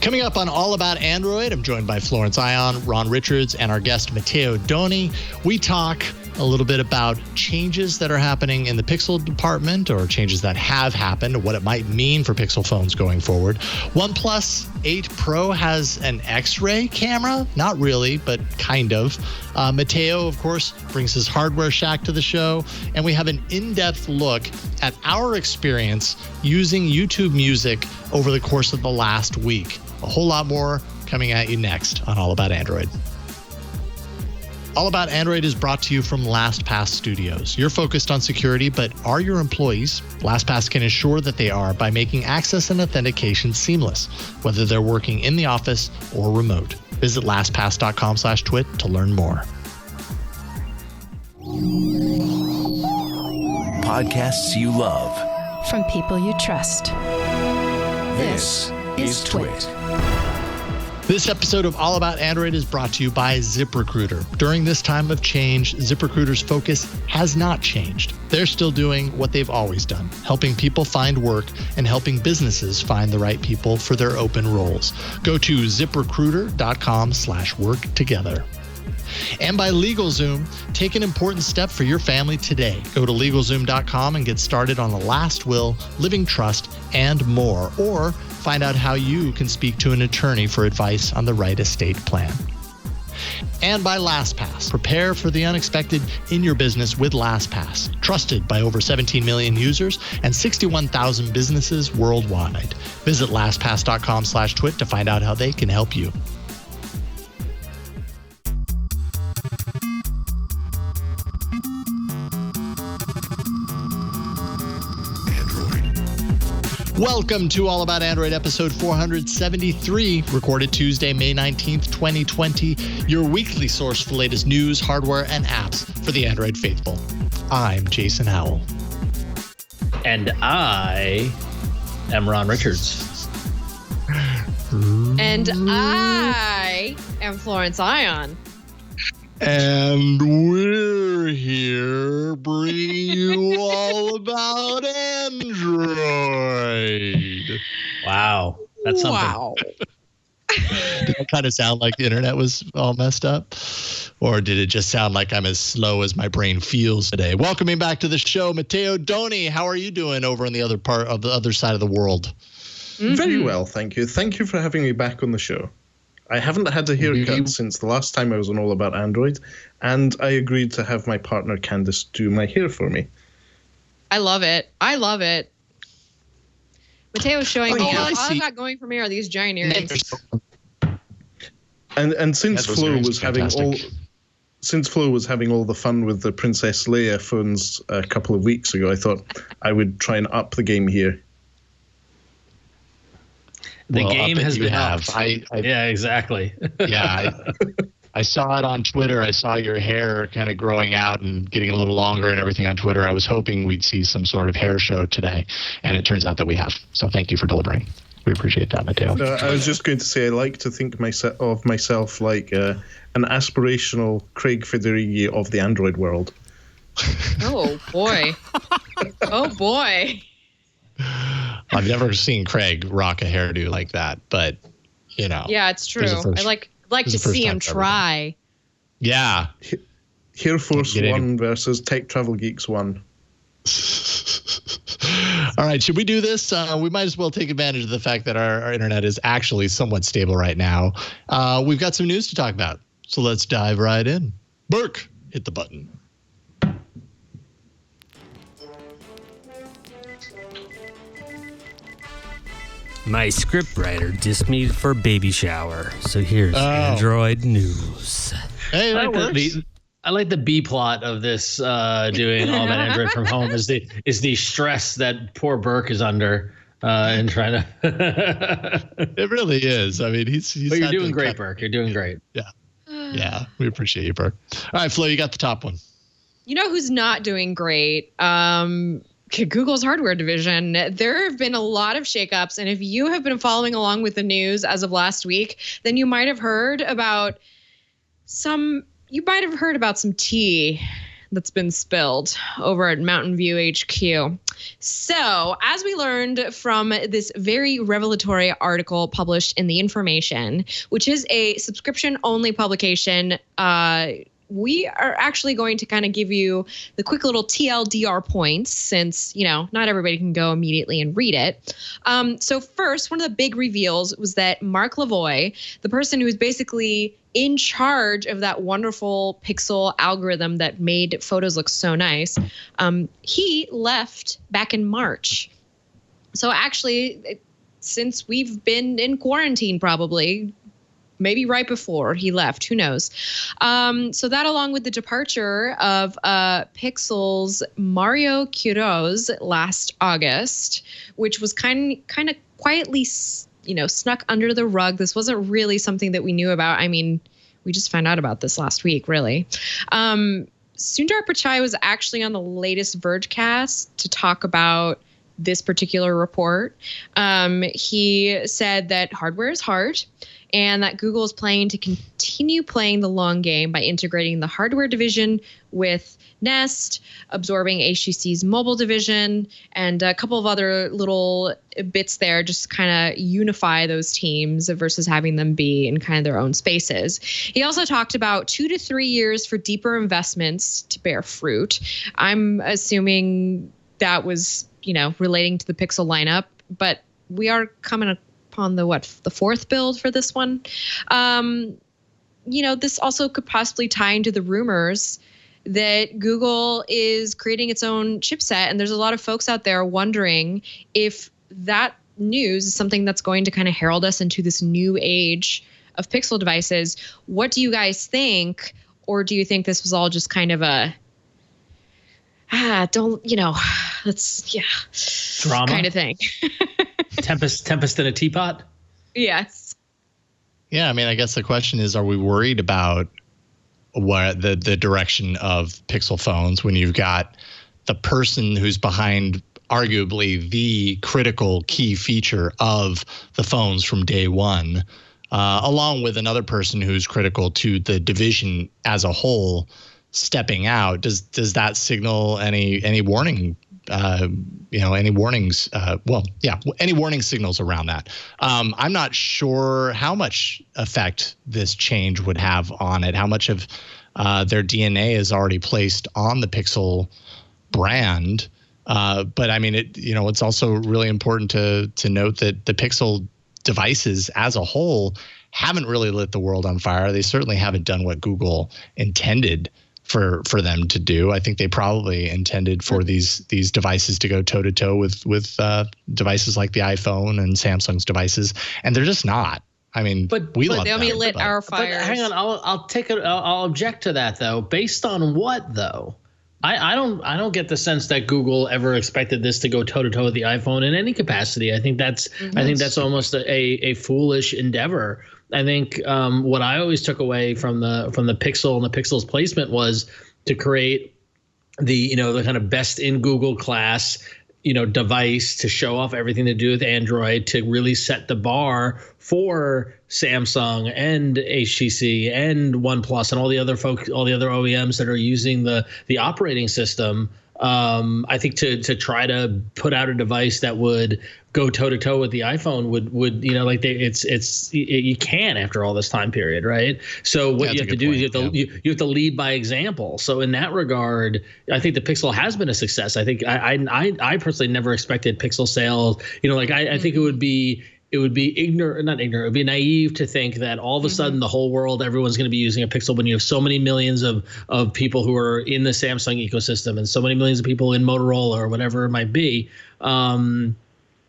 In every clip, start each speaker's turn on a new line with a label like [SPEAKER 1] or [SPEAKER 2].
[SPEAKER 1] Coming up on All About Android, I'm joined by Florence Ion, Ron Richards, and our guest Matteo Doni. We talk a little bit about changes that are happening in the Pixel department, or changes that have happened, what it might mean for Pixel phones going forward. OnePlus 8 Pro has an X-ray camera. Not really, but kind of. Matteo, of course, brings his hardware shack to the show. And we have an in-depth look at our experience using YouTube Music over the course of the last week. A whole lot more coming at you next on All About Android. All About Android is brought to you from LastPass Studios. You're focused on security, but are your employees? LastPass can ensure that they are by making access and authentication seamless, whether they're working in the office or remote. Visit lastpass.com/twit to learn more.
[SPEAKER 2] Podcasts you love.
[SPEAKER 3] From people you trust.
[SPEAKER 2] This is Twit.
[SPEAKER 1] This episode of All About Android is brought to you by ZipRecruiter. During this time of change, ZipRecruiter's focus has not changed. They're still doing what they've always done, helping people find work and helping businesses find the right people for their open roles. Go to ZipRecruiter.com/work together. And by LegalZoom, take an important step for your family today. Go to LegalZoom.com and get started on the last will, living trust, and more. Or find out how you can speak to an attorney for advice on the right estate plan. And by LastPass. Prepare for the unexpected in your business with LastPass. Trusted by over 17 million users and 61,000 businesses worldwide. Visit LastPass.com/twit to find out how they can help you. Welcome to All About Android, episode 473, recorded Tuesday, May 19th, 2020, your weekly source for latest news, hardware, and apps for the Android faithful. I'm Jason Howell.
[SPEAKER 4] And I am Ron Richards.
[SPEAKER 5] And I am Florence Ion.
[SPEAKER 1] And we're here bringing you all about Android.
[SPEAKER 4] Wow. That's something.
[SPEAKER 5] Wow.
[SPEAKER 1] Did that kind of sound like the internet was all messed up? Or did it just sound like I'm as slow as my brain feels today? Welcoming back to the show, Matteo Doni. How are you doing over on the other part of the other side of the world?
[SPEAKER 6] Mm-hmm. Very well, thank you. Thank you for having me back on the show. I haven't had a haircut since the last time I was on All About Android, and I agreed to have my partner Candice do my hair for me.
[SPEAKER 5] I love it. Mateo's showing me all I've got going for me are these giant earrings.
[SPEAKER 6] And since Flo was having all the fun with the Princess Leia phones a couple of weeks ago, I thought I would try and up the game here.
[SPEAKER 4] The game has been
[SPEAKER 1] upped.
[SPEAKER 4] Yeah, exactly.
[SPEAKER 1] Yeah, I saw it on Twitter. I saw your hair kind of growing out and getting a little longer and everything on Twitter. I was hoping we'd see some sort of hair show today, and it turns out that we have. So thank you for delivering. We appreciate that, Matteo.
[SPEAKER 6] I was just going to say I like to think of myself like an aspirational Craig Federighi of the Android world.
[SPEAKER 5] Oh, boy. Oh, boy.
[SPEAKER 1] I've never seen Craig rock a hairdo like that, but you know.
[SPEAKER 5] Yeah, it's true. I like to see him try.
[SPEAKER 1] Yeah.
[SPEAKER 6] Hair Force 1 versus Tech Travel Geeks 1.
[SPEAKER 1] All right, should we do this? We might as well take advantage of the fact that our internet is actually somewhat stable right now. We've got some news to talk about, so let's dive right in. Burke, hit the button.
[SPEAKER 7] My scriptwriter dissed me for baby shower, so here's Android news.
[SPEAKER 1] Hey, that works.
[SPEAKER 4] I like the B plot of this doing All About Android from home is the stress that poor Burke is under and trying to.
[SPEAKER 1] It really is. I mean, he's.
[SPEAKER 4] But you're doing great, Burke. You're doing great.
[SPEAKER 1] Yeah, we appreciate you, Burke. All right, Flo, you got the top one.
[SPEAKER 5] You know who's not doing great? Google's hardware division. There have been a lot of shakeups, and if you have been following along with the news as of last week, then you might have heard about some tea that's been spilled over at Mountain View HQ. So, as we learned from this very revelatory article published in The Information, which is a subscription-only publication, we are actually going to kind of give you the quick little TLDR points since, not everybody can go immediately and read it. So first, one of the big reveals was that Mark Lavoie, the person who was basically in charge of that wonderful Pixel algorithm that made photos look so nice, he left back in March. So actually, since we've been in quarantine probably, maybe right before he left, who knows? So that, along with the departure of Pixel's Mario Quiroz last August, which was kind of quietly, snuck under the rug. This wasn't really something that we knew about. I mean, we just found out about this last week, really. Sundar Pichai was actually on the latest Vergecast to talk about this particular report. He said that hardware is hard, and that Google is planning to continue playing the long game by integrating the hardware division with Nest, absorbing HTC's mobile division, and a couple of other little bits there, just kind of unify those teams versus having them be in kind of their own spaces. He also talked about 2 to 3 years for deeper investments to bear fruit. I'm assuming that was, relating to the Pixel lineup, but we are coming on the fourth build for this one. This also could possibly tie into the rumors that Google is creating its own chipset, and there's a lot of folks out there wondering if that news is something that's going to kind of herald us into this new age of Pixel devices. What do you guys think? Or do you think this was all just kind of a
[SPEAKER 4] drama
[SPEAKER 5] kind of thing?
[SPEAKER 4] Tempest in a teapot?
[SPEAKER 5] Yes.
[SPEAKER 1] Yeah, I mean, I guess the question is, are we worried about what the direction of Pixel phones when you've got the person who's behind arguably the critical key feature of the phones from day one, along with another person who's critical to the division as a whole, stepping out? Does that signal any warning? Any warnings? Any warning signals around that? I'm not sure how much effect this change would have on it. How much of their DNA is already placed on the Pixel brand? But I mean, it's also really important to note that the Pixel devices as a whole haven't really lit the world on fire. They certainly haven't done what Google intended for them to do. I think they probably intended for these devices to go toe to toe with devices like the iPhone and Samsung's devices, and they're just not. I mean, but
[SPEAKER 5] they
[SPEAKER 1] love
[SPEAKER 5] only
[SPEAKER 1] them,
[SPEAKER 5] lit our fires.
[SPEAKER 4] Hang on, I'll object to that though. Based on what though? I don't get the sense that Google ever expected this to go toe to toe with the iPhone in any capacity. I think that's almost a foolish endeavor. I think what I always took away from the Pixel and the Pixel's placement was to create the kind of best in Google class device to show off everything to do with Android, to really set the bar for Samsung and HTC and OnePlus and all the other OEMs that are using the operating system. I think to try to put out a device that would go toe to toe with the iPhone would you can after all this time period, right? So what you have to do is you have to lead by example. So in that regard, I think the Pixel has been a success. I think I personally never expected Pixel sales. I think it would be not ignorant. It would be naive to think that all of a sudden the whole world, everyone's going to be using a Pixel when you have so many millions of people who are in the Samsung ecosystem and so many millions of people in Motorola or whatever it might be.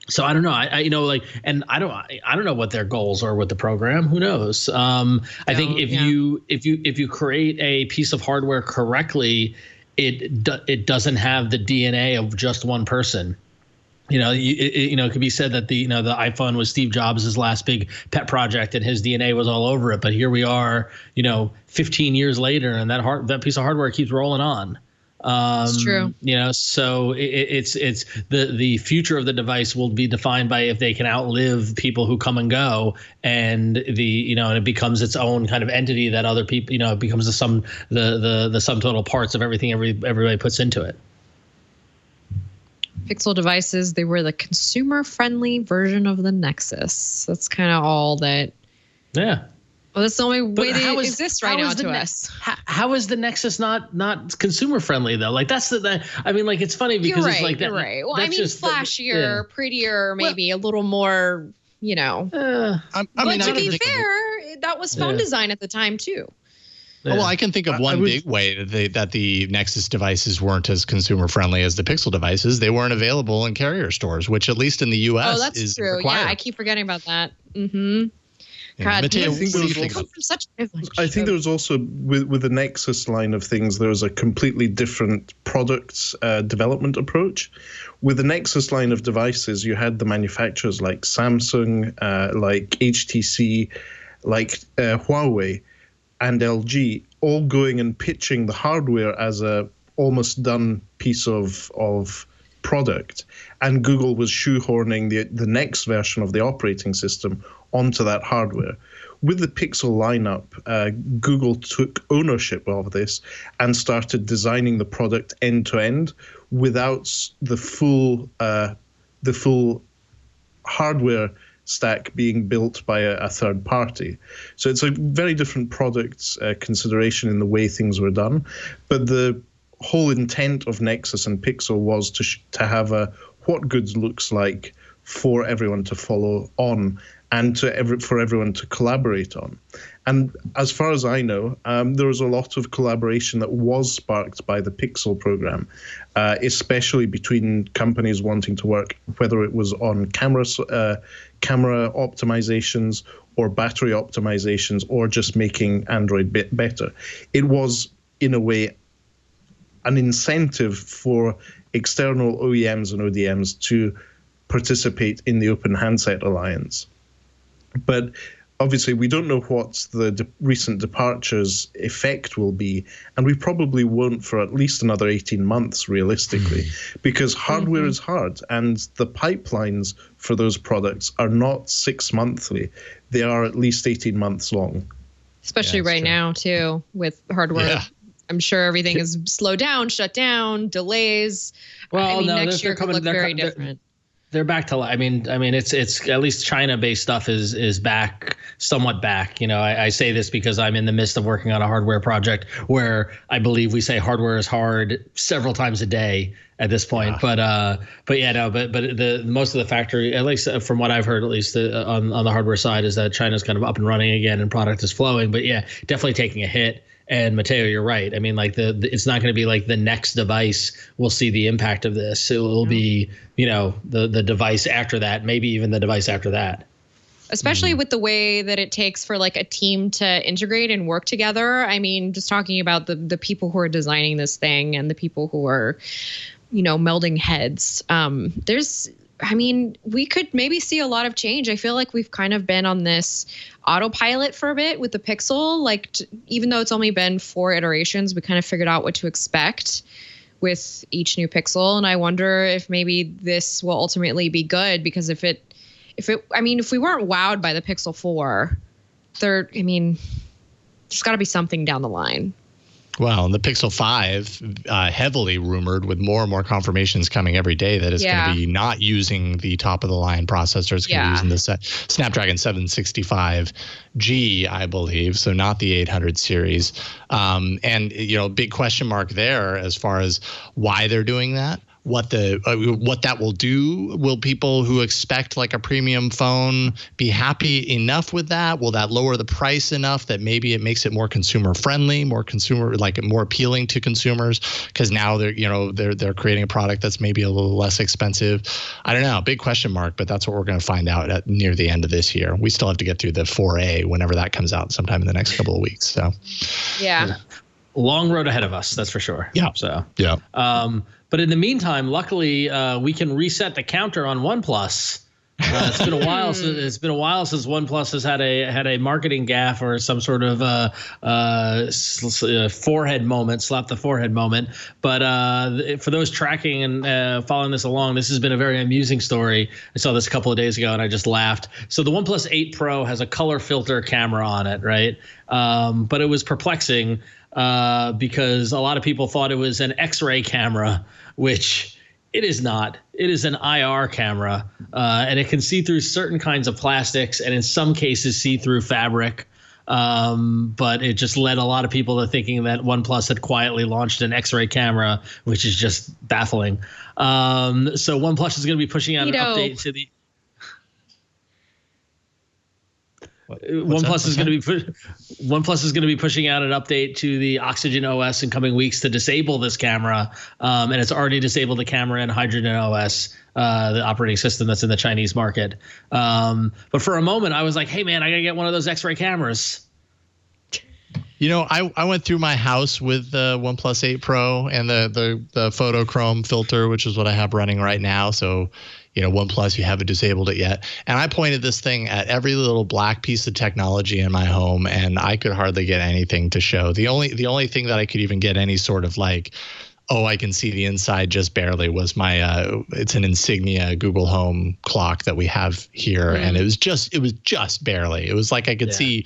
[SPEAKER 4] So I don't know. I don't know what their goals are with the program. Who knows? I think if you create a piece of hardware correctly, it doesn't have the DNA of just one person. It could be said that the iPhone was Steve Jobs' last big pet project and his DNA was all over it. But here we are, 15 years later, and that piece of hardware keeps rolling on.
[SPEAKER 5] It's true.
[SPEAKER 4] So it's the future of the device will be defined by if they can outlive people who come and go, and and it becomes its own kind of entity that other people, it becomes the sum total parts of everything everybody puts into it.
[SPEAKER 5] Pixel devices, they were the consumer-friendly version of the Nexus. That's kind of all that.
[SPEAKER 4] Yeah.
[SPEAKER 5] Well, that's the only way they exist right now to us.
[SPEAKER 4] How is the Nexus not consumer friendly though? Like that's I mean, like it's funny because it's like that.
[SPEAKER 5] You're right. Well, I mean, flashier, prettier, maybe a little more, you know. But to be fair, that was phone design at the time too.
[SPEAKER 1] Yeah. Well, I can think of one big way that the Nexus devices weren't as consumer friendly as the Pixel devices. They weren't available in carrier stores, which at least in the U.S. is true.
[SPEAKER 5] Required. Yeah, I keep forgetting about that. Mm-hmm. God,
[SPEAKER 1] Matteo,
[SPEAKER 6] I think there was also with the Nexus line of things, there was a completely different product development approach. With the Nexus line of devices, you had the manufacturers like Samsung, like HTC, like Huawei, and LG, all going and pitching the hardware as a almost done piece of product, and Google was shoehorning the next version of the operating system onto that hardware. With the Pixel lineup, Google took ownership of this and started designing the product end to end without the full hardware stack being built by a third party. So it's a very different product consideration in the way things were done. But the whole intent of Nexus and Pixel was to have what good looks like for everyone to follow on and for everyone to collaborate on. And as far as I know, there was a lot of collaboration that was sparked by the Pixel program, especially between companies wanting to work, whether it was on camera optimizations or battery optimizations or just making Android better. It was, in a way, an incentive for external OEMs and ODMs to participate in the Open Handset Alliance. But obviously, we don't know what the recent departures' effect will be, and we probably won't for at least another 18 months, realistically, because hardware is hard, and the pipelines for those products are not 6 monthly. They are at least 18 months long.
[SPEAKER 5] Especially right now, too, with hardware. Yeah. I'm sure everything is slowed down, shut down, delays.
[SPEAKER 4] Well,
[SPEAKER 5] next year could look very different.
[SPEAKER 4] They're back to. I mean, it's at least China-based stuff is back, somewhat back. You know, I say this because I'm in the midst of working on a hardware project where I believe we say hardware is hard several times a day at this point. Yeah. But the most of the factory, at least from what I've heard, at least on the hardware side, is that China's kind of up and running again and product is flowing. But yeah, definitely taking a hit. And Matteo, you're right. I mean, like it's not going to be like the next device will see the impact of this. It will be, the device after that, maybe even the device after that.
[SPEAKER 5] Especially with the way that it takes for like a team to integrate and work together. I mean, just talking about the people who are designing this thing and the people who are, melding heads. We could maybe see a lot of change. I feel like we've kind of been on this autopilot for a bit with the Pixel. Like, even though it's only been 4 iterations, we kind of figured out what to expect with each new Pixel. And I wonder if maybe this will ultimately be good, because if we weren't wowed by the Pixel 4, there's got to be something down the line.
[SPEAKER 1] Well, and the Pixel 5, heavily rumored, with more and more confirmations coming every day, that it's going to be not using the top-of-the-line processor. It's going to be using the Snapdragon 765G, I believe, so not the 800 series. And, big question mark there as far as why they're doing that. What that will do. Will people who expect like a premium phone be happy enough with that? Will that lower the price enough that maybe it makes it more consumer friendly, more appealing to consumers? Because now they're creating a product that's maybe a little less expensive. I don't know, big question mark, but that's what we're going to find out near the end of this year. We still have to get through the 4A whenever that comes out sometime in the next couple of weeks. So
[SPEAKER 4] long road ahead of us, that's for sure.
[SPEAKER 1] Yeah.
[SPEAKER 4] So
[SPEAKER 1] yeah.
[SPEAKER 4] But in the meantime, luckily, we can reset the counter on OnePlus. It's been a while. It's been a while since OnePlus has had a marketing gaffe or some sort of forehead moment, slap the forehead moment. But for those tracking and following this along, this has been a very amusing story. I saw this a couple of days ago and I just laughed. So the OnePlus 8 Pro has a color filter camera on it, right? But it was perplexing because a lot of people thought it was an X-ray camera, which It is not. It is an IR camera, and it can see through certain kinds of plastics, and in some cases see through fabric. But it just led a lot of people to thinking that OnePlus had quietly launched an X-ray camera, which is just baffling. So OnePlus is going to be pushing out an update to the. OnePlus is going to be pushing out an update to the Oxygen OS in coming weeks to disable this camera, and it's already disabled the camera in Hydrogen OS, the operating system that's in the Chinese market. But for a moment, I was like, "Hey, man, I gotta get one of those X-ray cameras."
[SPEAKER 1] You know, I went through my house with the OnePlus 8 Pro and the photochrome filter, which is what I have running right now. So, you know, OnePlus, you haven't disabled it yet. And I pointed this thing at every little black piece of technology in my home, and I could hardly get anything to show. The only thing that I could even get any sort of like, oh, I can see the inside just barely was my it's an Insignia Google Home clock that we have here, and it was just barely. It was like I could see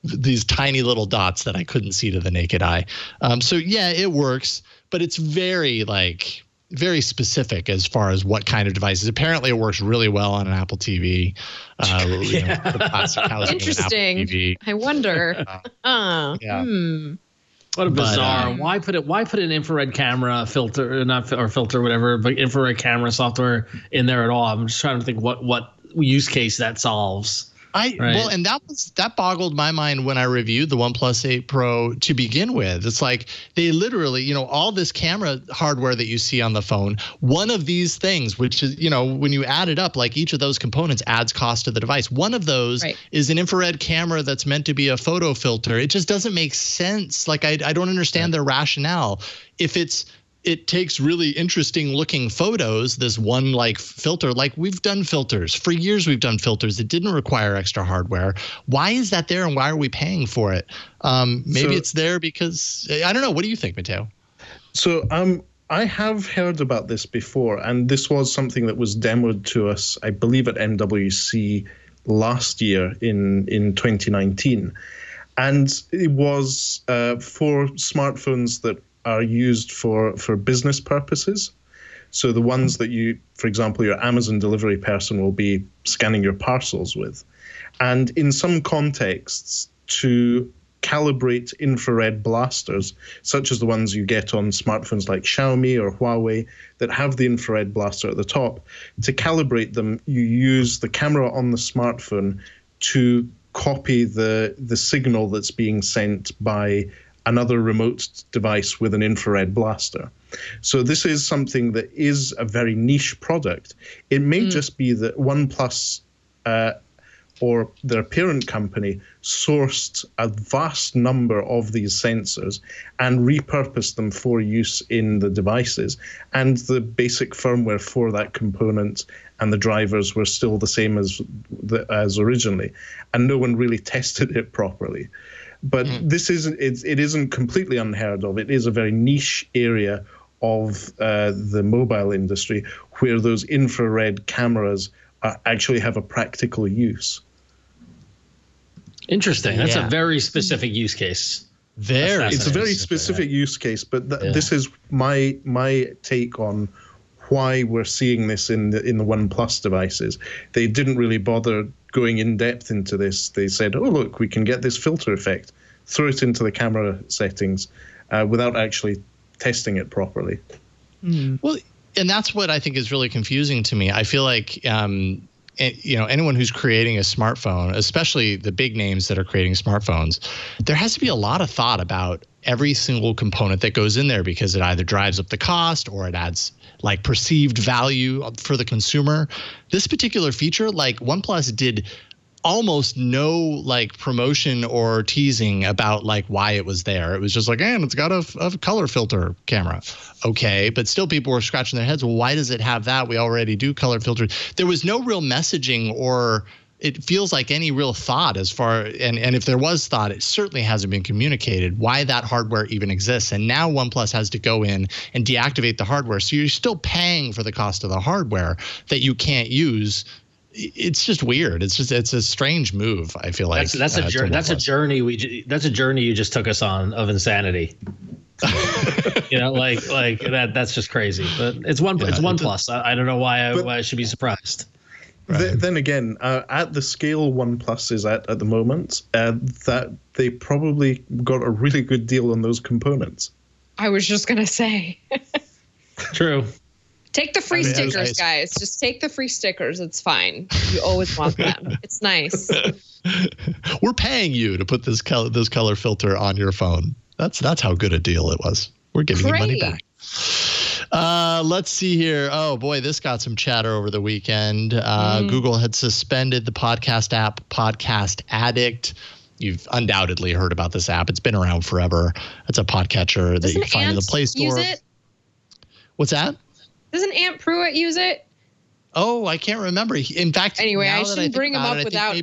[SPEAKER 1] these tiny little dots that I couldn't see to the naked eye. So yeah, it works, but it's very specific as far as what kind of devices. Apparently, it works really well on an Apple TV. You know, the plastic housing of an Apple TV.
[SPEAKER 5] I wonder.
[SPEAKER 4] What a bizarre! Why put an infrared camera filter, but infrared camera software in there at all? I'm just trying to think what use case that solves.
[SPEAKER 1] Well, and that boggled my mind when I reviewed the OnePlus 8 Pro to begin with. It's like they literally, you know, all this camera hardware that you see on the phone, one of these things, which is, you know, when you add it up, like each of those components adds cost to the device. One of those is an infrared camera that's meant to be a photo filter. It just doesn't make sense. Like I don't understand their rationale. If it takes really interesting looking photos, this one like filter, like we've done filters for years. We've done filters that didn't require extra hardware. Why is that there, and why are we paying for it? Maybe it's there because I don't know. What do you think, Matteo?
[SPEAKER 6] So I have heard about this before, and this was something that was demoed to us, I believe, at MWC last year in 2019. And it was for smartphones that are used for business purposes. So the ones that you, for example, your Amazon delivery person will be scanning your parcels with. And in some contexts, to calibrate infrared blasters, such as the ones you get on smartphones like Xiaomi or Huawei that have the infrared blaster at the top, to calibrate them, you use the camera on the smartphone to copy the signal that's being sent by another remote device with an infrared blaster. So this is something that is a very niche product. It may just be that OnePlus or their parent company sourced a vast number of these sensors and repurposed them for use in the devices. And the basic firmware for that component and the drivers were still the same as originally. And no one really tested it properly. But this it isn't completely unheard of. It is a very niche area of the mobile industry where those infrared cameras actually have a practical use.
[SPEAKER 4] Interesting. That's a very specific use case.
[SPEAKER 6] It's a very specific use case, but this is my take on why we're seeing this in the OnePlus devices. They didn't really bother going in depth into this. They said, oh, look, we can get this filter effect, throw it into the camera settings without actually testing it properly.
[SPEAKER 1] Well, and that's what I think is really confusing to me. I feel like, anyone who's creating a smartphone, especially the big names that are creating smartphones, there has to be a lot of thought about every single component that goes in there, because it either drives up the cost or it adds like perceived value for the consumer. This particular feature, like OnePlus did almost no like promotion or teasing about like why it was there. It was just like, and it's got a color filter camera. Okay, but still people were scratching their heads. Well, why does it have that? We already do color filters. There was no real messaging, or it feels like any real thought as far, and if there was thought, it certainly hasn't been communicated why that hardware even exists. And now OnePlus has to go in and deactivate the hardware. So you're still paying for the cost of the hardware that you can't use. It's just weird. It's a strange move, I feel like.
[SPEAKER 4] That's a journey you just took us on of insanity. like that. That's just crazy. But it's OnePlus. I don't know why I should be surprised.
[SPEAKER 6] Right. Then again, at the scale OnePlus is at the moment, that they probably got a really good deal on those components.
[SPEAKER 5] I was just gonna say.
[SPEAKER 4] True.
[SPEAKER 5] Take the free stickers, guys. Just take the free stickers. It's fine. You always want them. It's nice.
[SPEAKER 1] We're paying you to put this color filter on your phone. That's how good a deal it was. We're giving you money back. Let's see here. Oh boy, this got some chatter over the weekend. Google had suspended the podcast app Podcast Addict. You've undoubtedly heard about this app. It's been around forever. It's a podcatcher that you can find in the Play Store.
[SPEAKER 5] Use it?
[SPEAKER 1] What's that?
[SPEAKER 5] Doesn't Aunt Pruitt use it?
[SPEAKER 1] Oh, I can't remember. In fact,
[SPEAKER 5] anyway, I shouldn't bring him up without.
[SPEAKER 1] I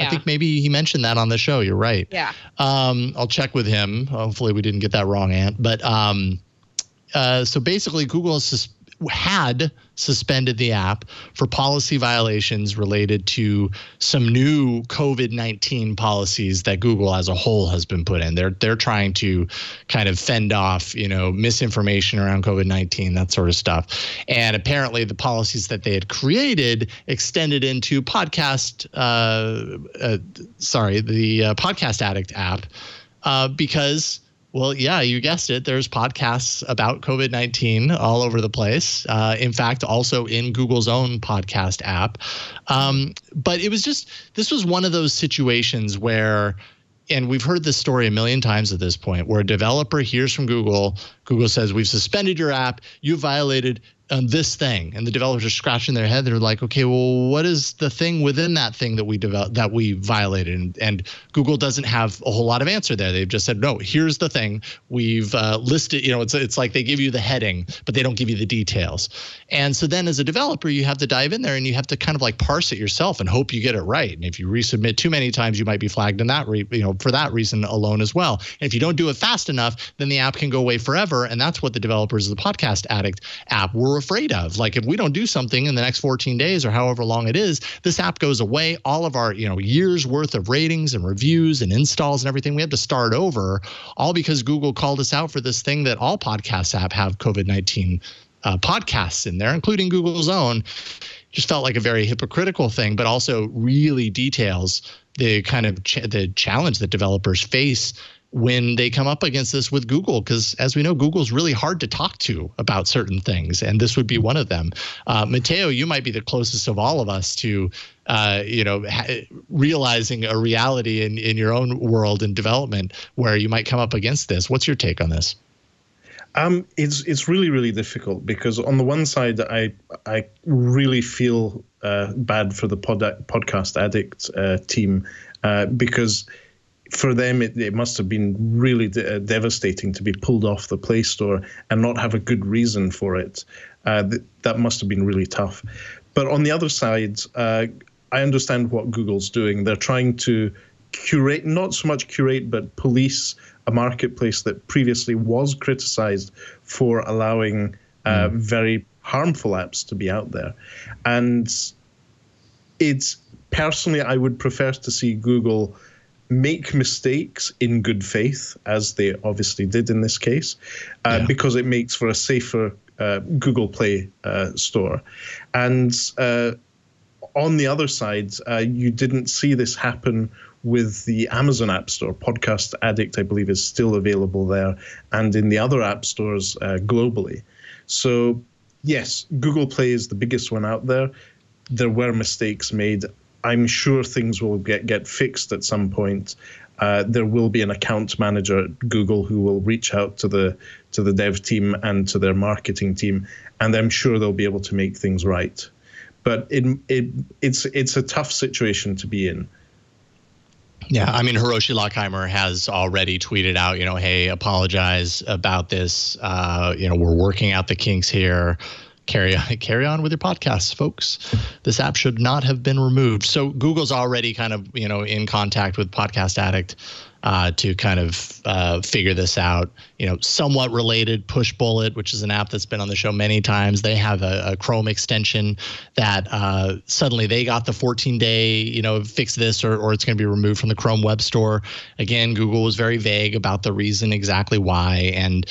[SPEAKER 1] think maybe he mentioned that on the show. You're right.
[SPEAKER 5] Yeah.
[SPEAKER 1] I'll check with him. Hopefully we didn't get that wrong, Ant. But so basically, Google had suspended the app for policy violations related to some new COVID-19 policies that Google as a whole has been put in. They're trying to kind of fend off, misinformation around COVID-19, that sort of stuff. And apparently the policies that they had created extended into the Podcast Addict app because, well, yeah, you guessed it. There's podcasts about COVID-19 all over the place. In fact, also in Google's own podcast app. But this was one of those situations where, and we've heard this story a million times at this point, where a developer hears from Google. Google says, we've suspended your app. You violated this thing. And the developers are scratching their head. They're like, okay, well, what is the thing within that thing that we violated? And Google doesn't have a whole lot of answer there. They've just said, no, here's the thing. We've listed, it's like they give you the heading, but they don't give you the details. And so then as a developer, you have to dive in there and you have to kind of like parse it yourself and hope you get it right. And if you resubmit too many times, you might be flagged in that, for that reason alone as well. And if you don't do it fast enough, then the app can go away forever. And that's what the developers of the Podcast Addict app were afraid of. Like, if we don't do something in the next 14 days or however long it is, this app goes away. All of our, years worth of ratings and reviews and installs and everything, we have to start over, all because Google called us out for this thing that all podcast apps have COVID-19 podcasts in there, including Google's own. Just felt like a very hypocritical thing, but also really details the kind of the challenge that developers face when they come up against this with Google, because as we know, Google's really hard to talk to about certain things, and this would be one of them. Matteo, you might be the closest of all of us to, realizing a reality in your own world and development where you might come up against this. What's your take on this?
[SPEAKER 6] It's really, really difficult because on the one side, I really feel bad for the Podcast Addict team because for them, it must have been really devastating to be pulled off the Play Store and not have a good reason for it. That must have been really tough. But on the other side, I understand what Google's doing. They're trying to curate, not so much curate, but police a marketplace that previously was criticized for allowing very harmful apps to be out there. And it's personally, I would prefer to see Google make mistakes in good faith, as they obviously did in this case, because it makes for a safer Google Play store. And on the other side, you didn't see this happen with the Amazon App Store. Podcast Addict, I believe, is still available there, and in the other app stores globally. So, yes, Google Play is the biggest one out there. There were mistakes made. I'm sure things will get fixed at some point. There will be an account manager at Google who will reach out to the dev team and to their marketing team, and I'm sure they'll be able to make things right. But it's a tough situation to be in.
[SPEAKER 1] Yeah, I mean, Hiroshi Lockheimer has already tweeted out, hey, apologize about this. We're working out the kinks here. carry on with your podcasts, folks. This app should not have been removed. So Google's already kind of, in contact with Podcast Addict to kind of figure this out. Somewhat related, Pushbullet, which is an app that's been on the show many times. They have a Chrome extension that suddenly they got the 14-day, fix this or it's going to be removed from the Chrome Web Store. Again, Google was very vague about the reason exactly why. And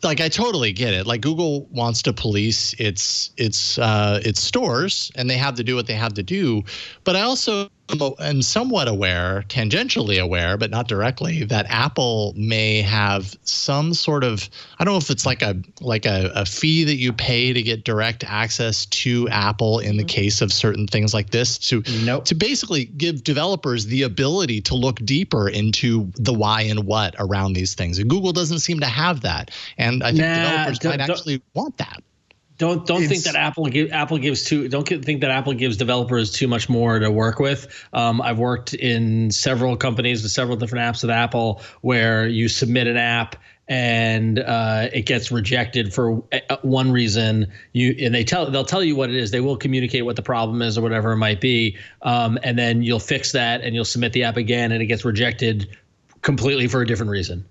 [SPEAKER 1] I totally get it. Google wants to police its stores, and they have to do what they have to do. But I also am somewhat aware, tangentially aware, but not directly, that Apple may have some sort of, I don't know if it's like a fee that you pay to get direct access to Apple in the case of certain things like this, to basically give developers the ability to look deeper into the why and what around these things. And Google doesn't seem to have that. And I think developers might actually want that.
[SPEAKER 4] Don't think that Apple gives developers too much more to work with. I've worked in several companies with several different apps at Apple where you submit an app and it gets rejected for one reason. They'll tell you what it is. They will communicate what the problem is or whatever it might be, and then you'll fix that and you'll submit the app again and it gets rejected completely for a different reason.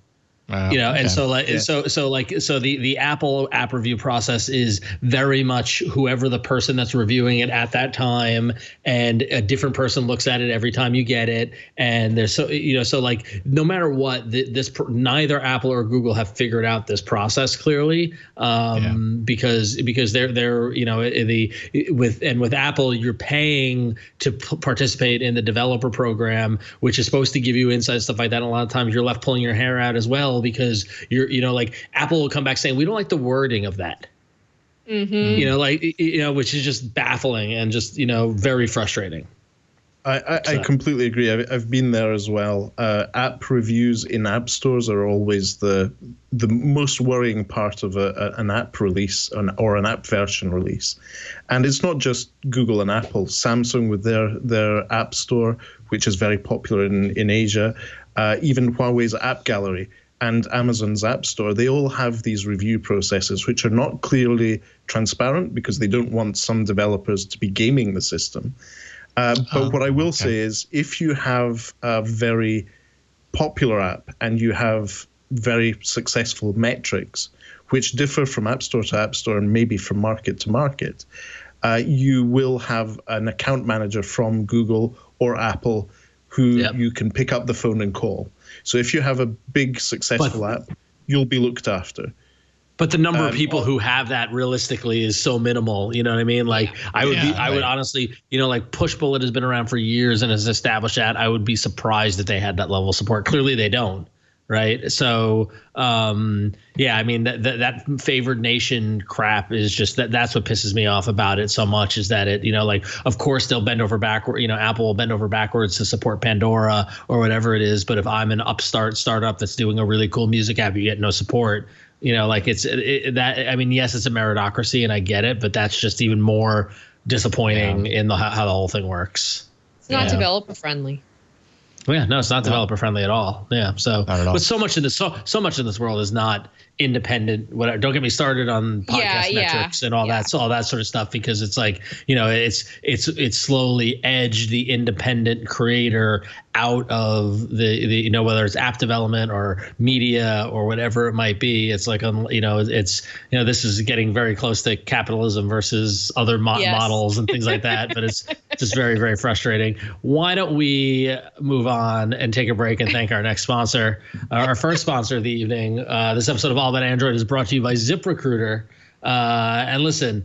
[SPEAKER 4] And so the Apple app review process is very much whoever the person that's reviewing it at that time, and a different person looks at it every time you get it. And there's no matter what, neither Apple or Google have figured out this process clearly, because they're with Apple, you're paying to participate in the developer program, which is supposed to give you insights, stuff like that. And a lot of times you're left pulling your hair out as well, because you're Apple will come back saying we don't like the wording of that, which is just baffling and just very frustrating.
[SPEAKER 6] I completely agree. I've been there as well. App reviews in app stores are always the most worrying part of an app release or an app version release. And it's not just Google and Apple. Samsung with their app store, which is very popular in Asia, even Huawei's App Gallery and Amazon's App Store, they all have these review processes which are not clearly transparent because they don't want some developers to be gaming the system. But what I will say is, if you have a very popular app and you have very successful metrics, which differ from App Store to App Store and maybe from market to market, you will have an account manager from Google or Apple who you can pick up the phone and call. So if you have a big successful app, you'll be looked after.
[SPEAKER 4] But the number of people who have that realistically is so minimal. You know what I mean? I would honestly, Pushbullet has been around for years and has established that. I would be surprised that they had that level of support. Clearly they don't. Right. So, that favored nation crap is just that's what pisses me off about it so much, is that it, of course they'll bend over backward. Apple will bend over backwards to support Pandora or whatever it is. But if I'm an upstart startup that's doing a really cool music app, you get no support. Yes, it's a meritocracy and I get it, but that's just even more disappointing in how the whole thing works.
[SPEAKER 5] It's not developer friendly.
[SPEAKER 4] Well, yeah, no, it's not developer friendly at all. Yeah, so but so much in this world is not independent. Whatever. Don't get me started on podcast metrics and all that, so all that sort of stuff, because it's it's slowly edged the independent creator out of the whether it's app development or media or whatever it might be. It's this is getting very close to capitalism versus other models and things like that. But it's just very, very frustrating. Why don't we move on and take a break and thank our next sponsor, our first sponsor of the evening. This episode of All About Android is brought to you by ZipRecruiter. And listen,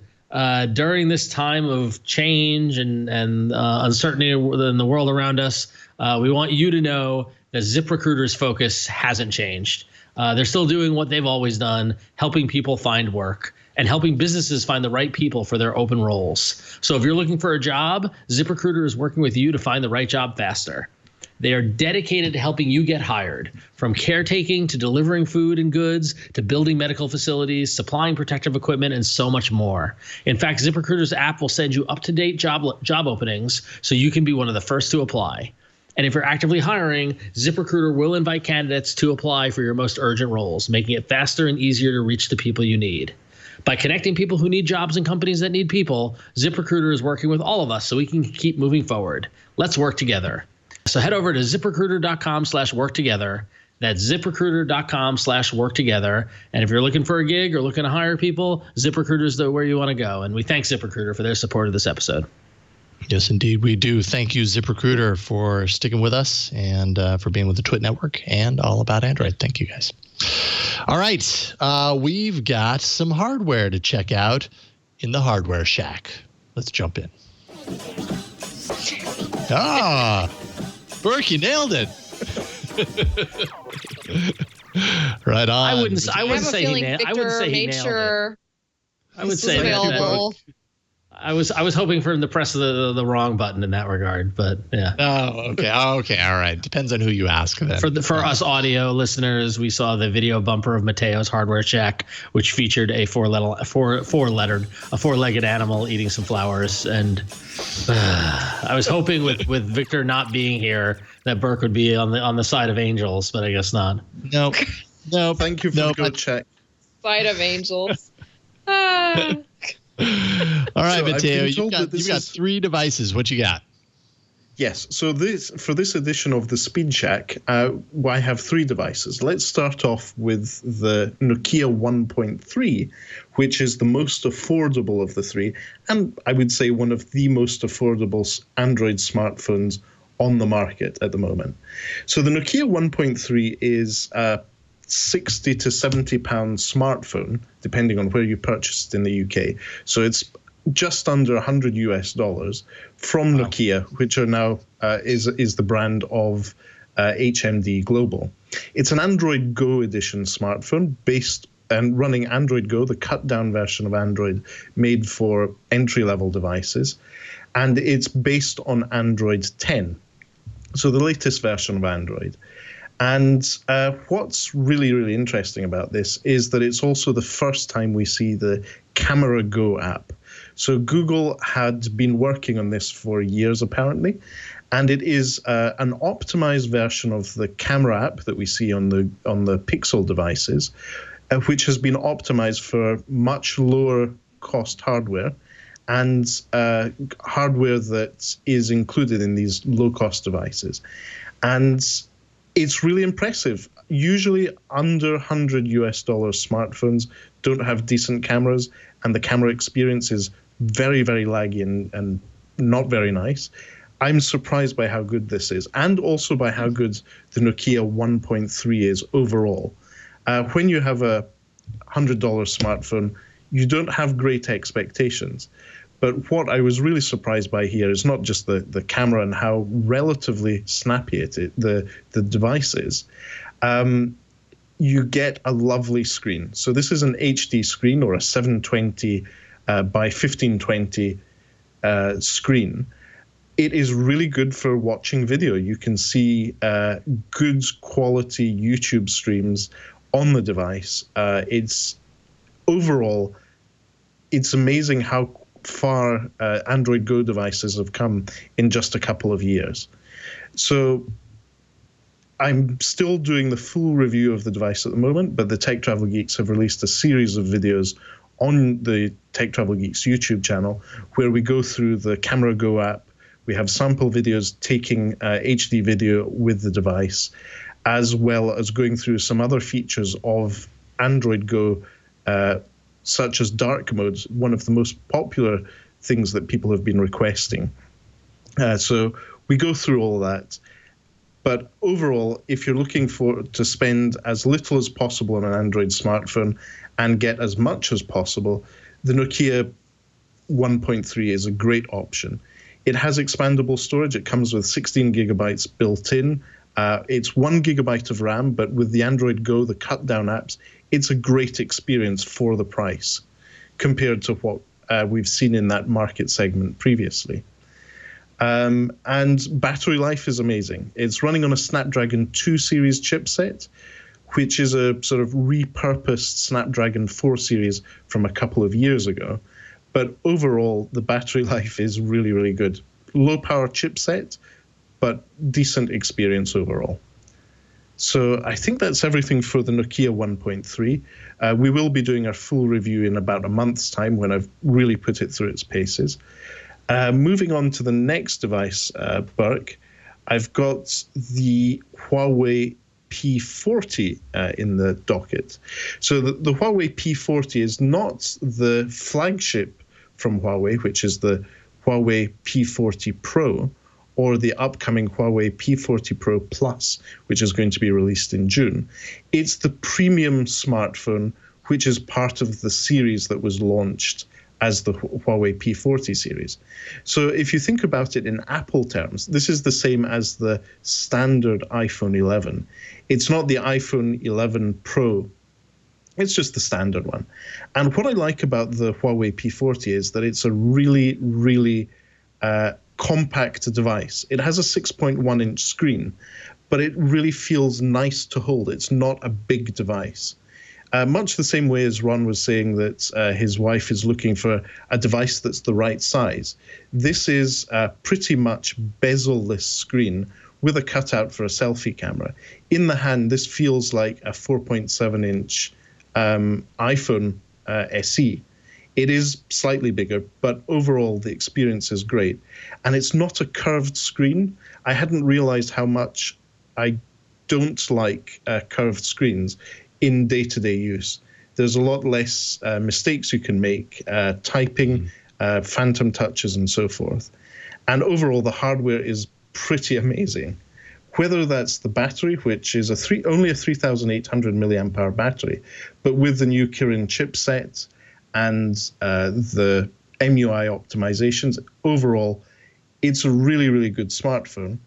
[SPEAKER 4] during this time of change and uncertainty in the world around us, we want you to know that ZipRecruiter's focus hasn't changed. They're still doing what they've always done, helping people find work and helping businesses find the right people for their open roles. So if you're looking for a job, ZipRecruiter is working with you to find the right job faster. They are dedicated to helping you get hired, from caretaking to delivering food and goods to building medical facilities, supplying protective equipment, and so much more. In fact, ZipRecruiter's app will send you up-to-date job openings so you can be one of the first to apply. And if you're actively hiring, ZipRecruiter will invite candidates to apply for your most urgent roles, making it faster and easier to reach the people you need. By connecting people who need jobs and companies that need people, ZipRecruiter is working with all of us so we can keep moving forward. Let's work together. So head over to ZipRecruiter.com/worktogether. That's ZipRecruiter.com/worktogether. And if you're looking for a gig or looking to hire people, ZipRecruiter is where you want to go. And we thank ZipRecruiter for their support of this episode.
[SPEAKER 1] Yes, indeed, we do. Thank you, ZipRecruiter, for sticking with us and for being with the Twit Network and all about Android. Thank you, guys. All right, we've got some hardware to check out in the Hardware Shack. Let's jump in. Burke, you nailed it. Right on.
[SPEAKER 4] I wouldn't say he nailed it. I would say
[SPEAKER 5] available.
[SPEAKER 4] I was hoping for him to press the wrong button in that regard, but yeah.
[SPEAKER 1] Oh, okay, all right. Depends on who you ask. Then.
[SPEAKER 4] For us audio listeners, we saw the video bumper of Matteo's Hardware Shack, which featured a four-legged animal eating some flowers, and I was hoping with Victor not being here that Burke would be on the side of angels, but I guess not.
[SPEAKER 1] No.
[SPEAKER 6] Thank you for the good check.
[SPEAKER 5] Side of angels.
[SPEAKER 1] All right, so Matteo, you've got 3 devices. What you got?
[SPEAKER 6] Yes. So for this edition of the Speed Shack, I have 3 devices. Let's start off with the Nokia 1.3, which is the most affordable of the 3, and I would say one of the most affordable Android smartphones on the market at the moment. So the Nokia 1.3 is a 60 to 70 pound smartphone, depending on where you purchase it in the UK. So it's just under $100 from Nokia, which are now is the brand of HMD Global. It's an Android Go edition smartphone based and running Android Go, the cut down version of Android made for entry level devices, and it's based on Android 10, so the latest version of Android. And what's really, really interesting about this is that it's also the first time we see the Camera Go app. So Google had been working on this for years, apparently, and it is an optimized version of the camera app that we see on the Pixel devices, which has been optimized for much lower cost hardware and hardware that is included in these low cost devices. And it's really impressive. Usually under $100 smartphones don't have decent cameras, and the camera experience is very, very laggy and not very nice. I'm surprised by how good this is, and also by how good the Nokia 1.3 is overall. When you have a $100 smartphone, you don't have great expectations. But what I was really surprised by here is not just the camera and how relatively snappy the device is. You get a lovely screen. So this is an HD screen, or a 720 by 1520 screen. It is really good for watching video. You can see good quality YouTube streams on the device. Overall, it's amazing how far Android Go devices have come in just a couple of years. So I'm still doing the full review of the device at the moment, but the Tech Travel Geeks have released a series of videos on the Tech Travel Geeks YouTube channel where we go through the Camera Go app. We have sample videos taking HD video with the device, as well as going through some other features of Android Go, such as dark mode, one of the most popular things that people have been requesting. So we go through all that. But overall, if you're looking to spend as little as possible on an Android smartphone and get as much as possible, the Nokia 1.3 is a great option. It has expandable storage. It comes with 16 gigabytes built in. It's 1 gigabyte of RAM, but with the Android Go, the cut-down apps, it's a great experience for the price compared to what we've seen in that market segment previously. And battery life is amazing. It's running on a Snapdragon 2 series chipset, which is a sort of repurposed Snapdragon 4 series from a couple of years ago. But overall, the battery life is really, really good. Low power chipset, but decent experience overall. So I think that's everything for the Nokia 1.3. We will be doing our full review in about a month's time when I've really put it through its paces. Moving on to the next device, Burke, I've got the Huawei P40 in the docket. So the Huawei P40 is not the flagship from Huawei, which is the Huawei P40 Pro, or the upcoming Huawei P40 Pro Plus, which is going to be released in June. It's the premium smartphone, which is part of the series that was launched as the Huawei P40 series. So if you think about it in Apple terms, this is the same as the standard iPhone 11. It's not the iPhone 11 Pro. It's just the standard one. And what I like about the Huawei P40 is that it's a really, really compact device. It has a 6.1-inch screen, but it really feels nice to hold. It's not a big device. Much the same way as Ron was saying that his wife is looking for a device that's the right size. This is a pretty much bezel-less screen with a cutout for a selfie camera. In the hand, this feels like a 4.7-inch iPhone SE. It is slightly bigger, but overall the experience is great. And it's not a curved screen. I hadn't realized how much I don't like curved screens in day-to-day use. There's a lot less mistakes you can make, typing, phantom touches, and so forth. And overall, the hardware is pretty amazing. Whether that's the battery, which is only a 3,800 milliamp hour battery, but with the new Kirin chipset and the MUI optimizations, overall, it's a really, really good smartphone.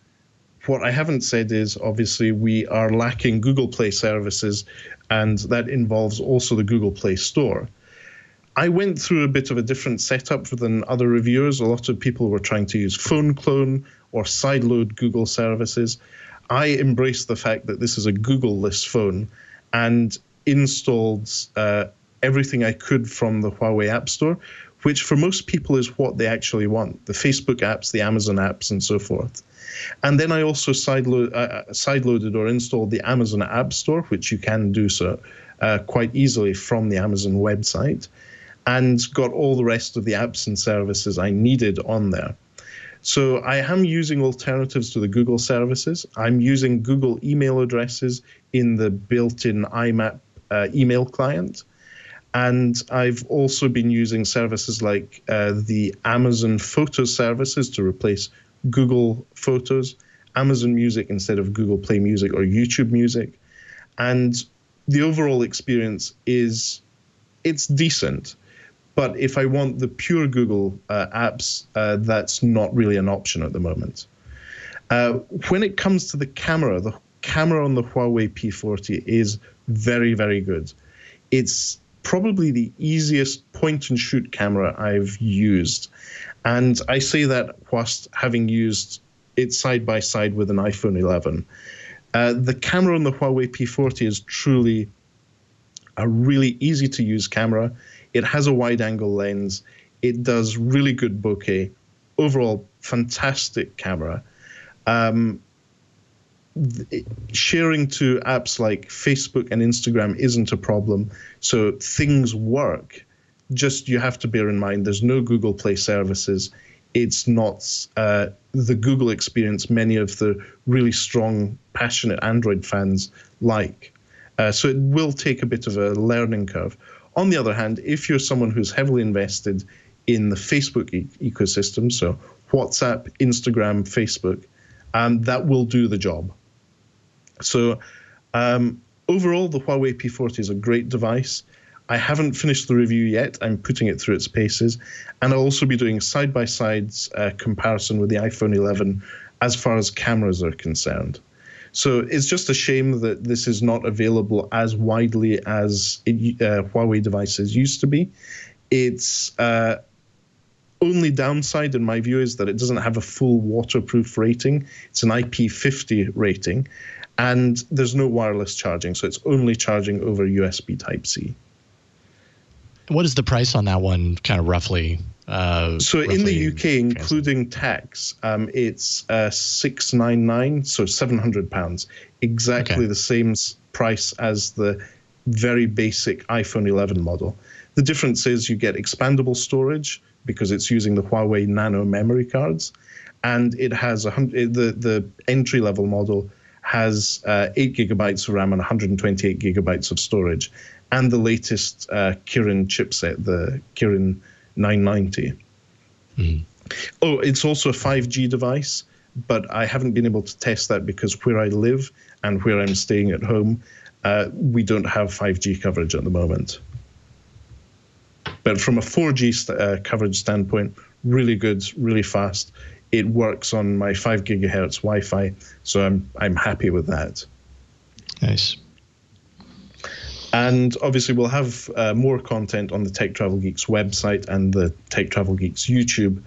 [SPEAKER 6] What I haven't said is, obviously, we are lacking Google Play services, and that involves also the Google Play Store. I went through a bit of a different setup than other reviewers. A lot of people were trying to use phone clone or sideload Google services. I embraced the fact that this is a Google-less phone and installed everything I could from the Huawei App Store, which for most people is what they actually want, the Facebook apps, the Amazon apps, and so forth. And then I also sideloaded or installed the Amazon App Store, which you can do so quite easily from the Amazon website, and got all the rest of the apps and services I needed on there. So I am using alternatives to the Google services. I'm using Google email addresses in the built-in IMAP email client. And I've also been using services like the Amazon Photo services to replace Google Photos, Amazon Music instead of Google Play Music or YouTube Music. And the overall experience it's decent. But if I want the pure Google apps, that's not really an option at the moment. When it comes to the camera on the Huawei P40 is very, very good. It's probably the easiest point-and-shoot camera I've used. And I say that whilst having used it side-by-side with an iPhone 11. The camera on the Huawei P40 is truly a really easy-to-use camera. It has a wide-angle lens. It does really good bokeh. Overall, fantastic camera. Sharing to apps like Facebook and Instagram isn't a problem. So things work. Just you have to bear in mind there's no Google Play services. It's not the Google experience many of the really strong, passionate Android fans like. So it will take a bit of a learning curve. On the other hand, if you're someone who's heavily invested in the Facebook ecosystem, so WhatsApp, Instagram, Facebook, that will do the job. So overall, the Huawei P40 is a great device. I haven't finished the review yet. I'm putting it through its paces. And I'll also be doing side-by-side comparison with the iPhone 11 as far as cameras are concerned. So it's just a shame that this is not available as widely as Huawei devices used to be. Its only downside, in my view, is that it doesn't have a full waterproof rating. It's an IP50 rating, and there's no wireless charging, so it's only charging over USB Type-C.
[SPEAKER 1] What is the price on that one, kind of roughly?
[SPEAKER 6] So in the UK, including tax, it's $699, so £700, exactly the same price as the very basic iPhone 11 model. The difference is you get expandable storage because it's using the Huawei Nano memory cards, and it has the entry level model has 8 gigabytes of RAM and 128 gigabytes of storage, and the latest Kirin chipset, the Kirin 990. Oh, it's also a 5G device, but I haven't been able to test that because where I live and where I'm staying at home, we don't have 5G coverage at the moment. But from a 4G coverage standpoint, really good, really fast. It works on my 5 gigahertz Wi-Fi, so I'm happy with that.
[SPEAKER 1] Nice.
[SPEAKER 6] And obviously, we'll have more content on the Tech Travel Geeks website and the Tech Travel Geeks YouTube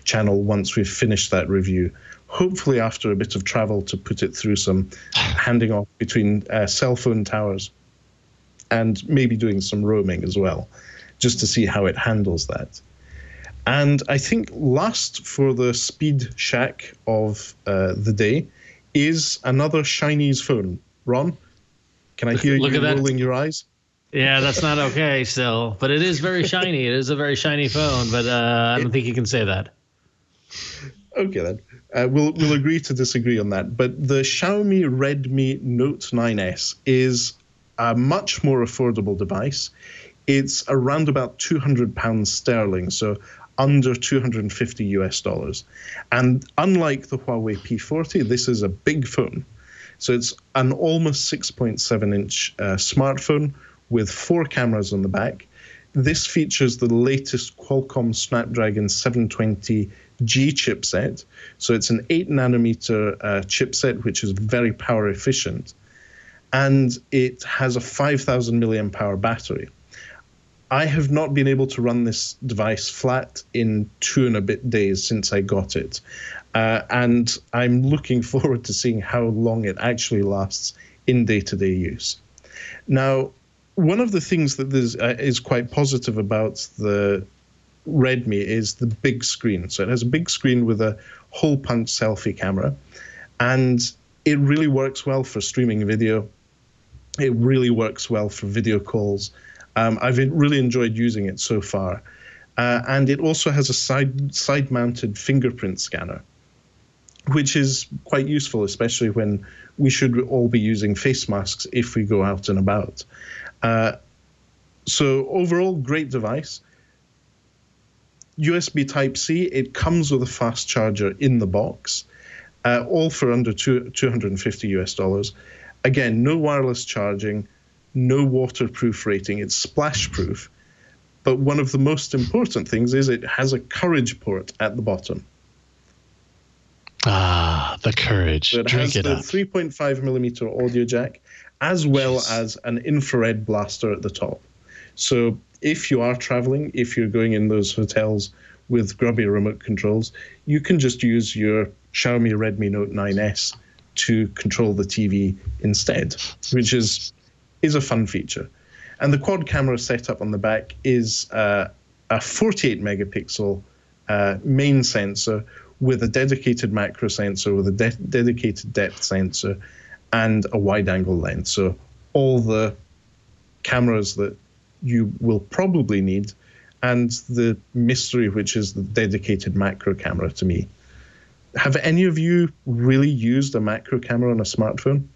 [SPEAKER 6] channel once we've finished that review. Hopefully, after a bit of travel to put it through some handing off between cell phone towers and maybe doing some roaming as well, just to see how it handles that. And I think last for the speed shack of the day is another Chinese phone. Ron? Can I hear you rolling your eyes?
[SPEAKER 4] Yeah, that's not okay still. But it is very shiny. It is a very shiny phone, but I don't think you can say that.
[SPEAKER 6] Okay, then. We'll agree to disagree on that. But the Xiaomi Redmi Note 9S is a much more affordable device. It's around about £200 sterling, so under $250 US. And unlike the Huawei P40, this is a big phone. So it's an almost 6.7-inch smartphone with 4 cameras on the back. This features the latest Qualcomm Snapdragon 720G chipset. So it's an 8-nanometer chipset, which is very power efficient. And it has a 5,000 milliamp hour battery. I have not been able to run this device flat in 2 and a bit days since I got it. And I'm looking forward to seeing how long it actually lasts in day-to-day use. Now, one of the things that is quite positive about the Redmi is the big screen. So it has a big screen with a hole-punch selfie camera, and it really works well for streaming video. It really works well for video calls. I've really enjoyed using it so far. And it also has a side-mounted fingerprint scanner, which is quite useful, especially when we should all be using face masks if we go out and about. So overall, great device. USB Type-C, it comes with a fast charger in the box, all for under $250 US. Again, no wireless charging, no waterproof rating. It's splash-proof. But one of the most important things is it has a Courage port at the bottom.
[SPEAKER 1] Ah, the Courage.
[SPEAKER 6] So it
[SPEAKER 1] Drink
[SPEAKER 6] has
[SPEAKER 1] it
[SPEAKER 6] the
[SPEAKER 1] up.
[SPEAKER 6] 3.5 millimeter audio jack, as well as an infrared blaster at the top. So if you are traveling, if you're going in those hotels with grubby remote controls, you can just use your Xiaomi Redmi Note 9S to control the TV instead, which is a fun feature. And the quad camera setup on the back is a 48 megapixel main sensor with a dedicated macro sensor, with a dedicated depth sensor, and a wide-angle lens. So all the cameras that you will probably need, and the mystery, which is the dedicated macro camera to me. Have any of you really used a macro camera on a smartphone?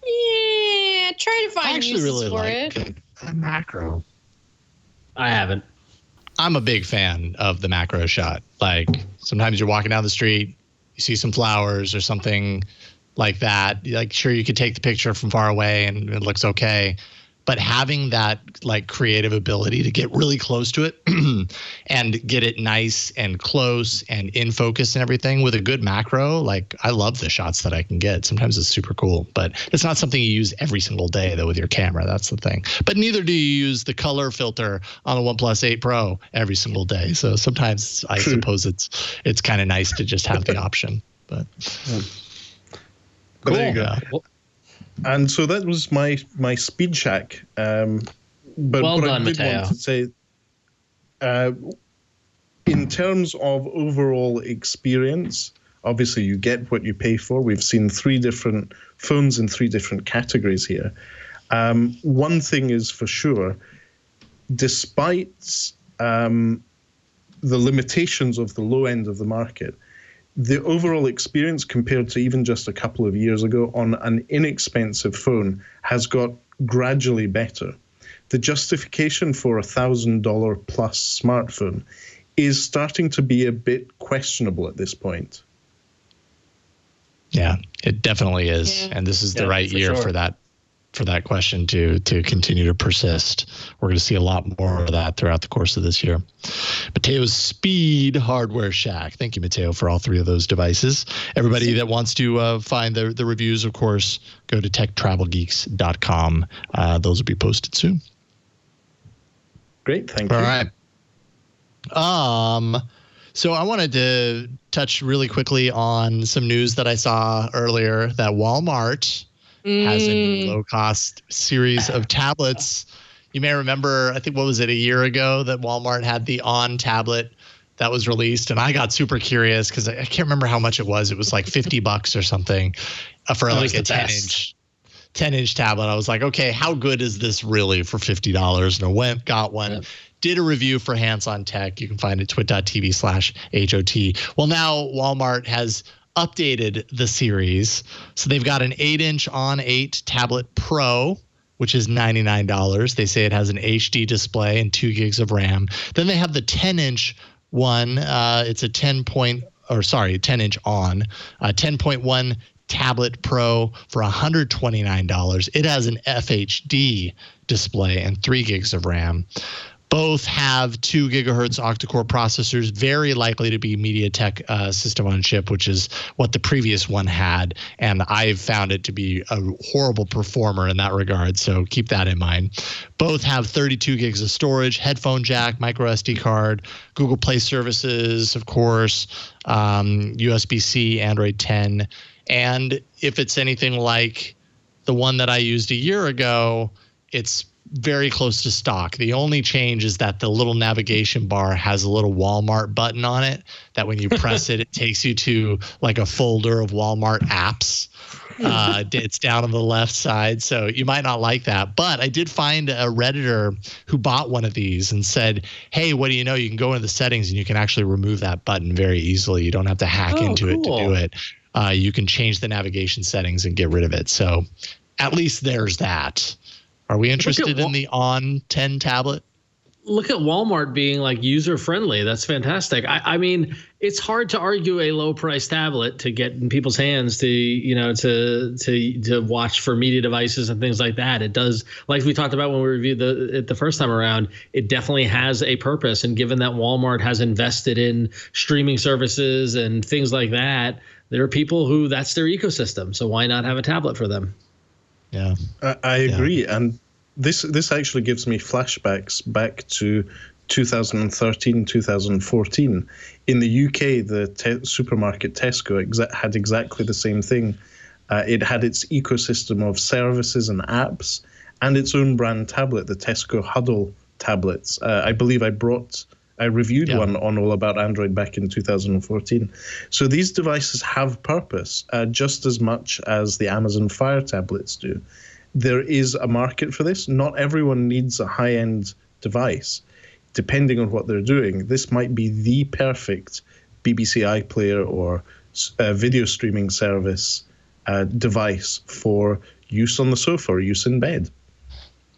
[SPEAKER 5] Yeah, try to find uses
[SPEAKER 1] really
[SPEAKER 5] for
[SPEAKER 1] like
[SPEAKER 5] it.
[SPEAKER 1] a macro.
[SPEAKER 4] I haven't.
[SPEAKER 1] I'm a big fan of the macro shot. Like sometimes you're walking down the street, you see some flowers or something like that. Like sure, you could take the picture from far away and it looks okay. But having that like creative ability to get really close to it and get it nice and close and in focus and everything with a good macro, like I love the shots that I can get. Sometimes it's super cool, but it's not something you use every single day though with your camera. That's the thing. But neither do you use the color filter on a OnePlus 8 Pro every single day. So sometimes I suppose it's kind of nice to just have the option. But
[SPEAKER 6] Cool. There you go.
[SPEAKER 1] Yeah.
[SPEAKER 6] And so that was my speed shack. But
[SPEAKER 4] Well
[SPEAKER 6] what
[SPEAKER 4] done,
[SPEAKER 6] I did
[SPEAKER 4] Matteo.
[SPEAKER 6] want to say, in terms of overall experience, obviously you get what you pay for. We've seen 3 different phones in 3 different categories here. One thing is for sure, despite the limitations of the low end of the market, the overall experience compared to even just a couple of years ago on an inexpensive phone has got gradually better. The justification for a $1,000 plus smartphone is starting to be a bit questionable at this point.
[SPEAKER 1] Yeah, it definitely is. And this is the right year for that question to continue to persist. We're going to see a lot more of that throughout the course of this year. Matteo's Speed Hardware Shack. Thank you, Matteo, for all 3 of those devices. Everybody that wants to find the reviews, of course, go to techtravelgeeks.com. Those will be posted soon.
[SPEAKER 6] Great, thank you.
[SPEAKER 1] All right. So I wanted to touch really quickly on some news that I saw earlier that Walmart has a new low-cost series of tablets. You may remember, I think, what was it, a year ago that Walmart had the On tablet that was released, and I got super curious because I can't remember how much it was. It was like $50 or something for like a 10-inch tablet. I was like, okay, how good is this really for $50? And I went, got one. Yep. Did a review for Hands on Tech. You can find it twit.tv/HOT. Well, now Walmart has updated the series. So they've got an 8-inch On 8 Tablet Pro, which is $99. They say it has an HD display and 2 gigs of RAM. Then they have the 10-inch one. It's a 10-inch On, 10.1 Tablet Pro for $129. It has an FHD display and 3 gigs of RAM. Both have 2 gigahertz octa-core processors, very likely to be MediaTek system on chip, which is what the previous one had. And I've found it to be a horrible performer in that regard, so keep that in mind. Both have 32 gigs of storage, headphone jack, micro SD card, Google Play services, of course, USB-C, Android 10. And if it's anything like the one that I used a year ago, it's very close to stock. The only change is that the little navigation bar has a little Walmart button on it that when you press it, it takes you to like a folder of Walmart apps. It's down on the left side, so you might not like that. But I did find a Redditor who bought one of these and said, hey, what do you know? You can go into the settings and you can actually remove that button very easily. You don't have to hack into it to do it. You can change the navigation settings and get rid of it. So at least there's that. Are we interested in the On 10 tablet?
[SPEAKER 4] Look at Walmart being like user friendly. That's fantastic. I mean, it's hard to argue a low price tablet to get in people's hands to watch for media devices and things like that. It does, like we talked about when we reviewed it the first time around, it definitely has a purpose. And given that Walmart has invested in streaming services and things like that, there are people who that's their ecosystem. So why not have a tablet for them?
[SPEAKER 1] Yeah,
[SPEAKER 6] I agree. And this actually gives me flashbacks back to 2013, 2014. In the UK, the supermarket Tesco had exactly the same thing. It had its ecosystem of services and apps and its own brand tablet, the Tesco Huddle tablets. I believe I reviewed one on All About Android back in 2014. So these devices have purpose just as much as the Amazon Fire tablets do. There is a market for this. Not everyone needs a high-end device. Depending on what they're doing, this might be the perfect BBC iPlayer or video streaming service device for use on the sofa or use in bed.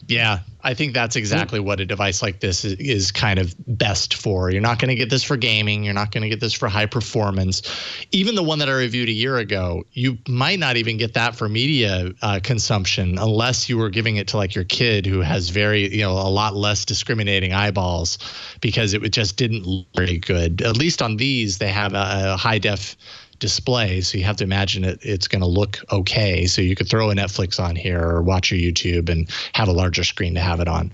[SPEAKER 1] Yeah, I think that's exactly what a device like this is kind of best for. You're not going to get this for gaming. You're not going to get this for high performance. Even the one that I reviewed a year ago, you might not even get that for media consumption unless you were giving it to like your kid who has a lot less discriminating eyeballs, because it just didn't look very good. At least on these, they have a high def display, so you have to imagine it's going to look okay. So you could throw a Netflix on here or watch your YouTube and have a larger screen to have it on.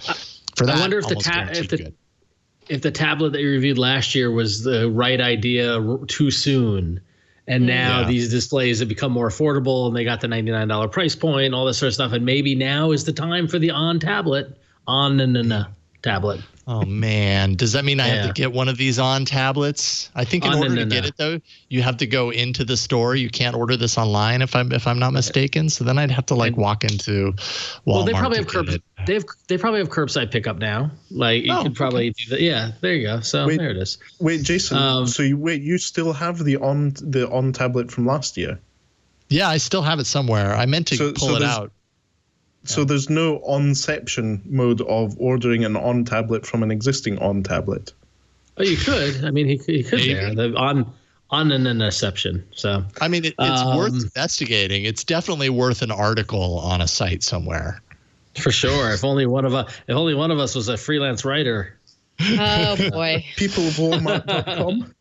[SPEAKER 1] For that,
[SPEAKER 4] I wonder if the tablet that you reviewed last year was the right idea too soon, and now these displays have become more affordable and they got the $99 price point and all this sort of stuff, and maybe now is the time for the On tablet. Tablet.
[SPEAKER 1] Oh, man. Does that mean I have to get one of these on tablets? I think in order to get it, though, you have to go into the store. You can't order this online if I'm not mistaken. So then I'd have to walk into Walmart.
[SPEAKER 4] Well, they probably have they probably have curbside pickup now. Like you could probably do that. Yeah, there you go. So there it is.
[SPEAKER 6] Wait, Jason. So you still have the on tablet from last year?
[SPEAKER 1] Yeah, I still have it somewhere. I meant to pull it out.
[SPEAKER 6] So there's no onception mode of ordering an on tablet from an existing on tablet.
[SPEAKER 4] Oh, you could. I mean, he could there. The on and an inception. So
[SPEAKER 1] I mean, it's worth investigating. It's definitely worth an article on a site somewhere.
[SPEAKER 4] For sure. If only one of us was a freelance writer.
[SPEAKER 5] Oh boy.
[SPEAKER 6] Peopleofwalmart.com.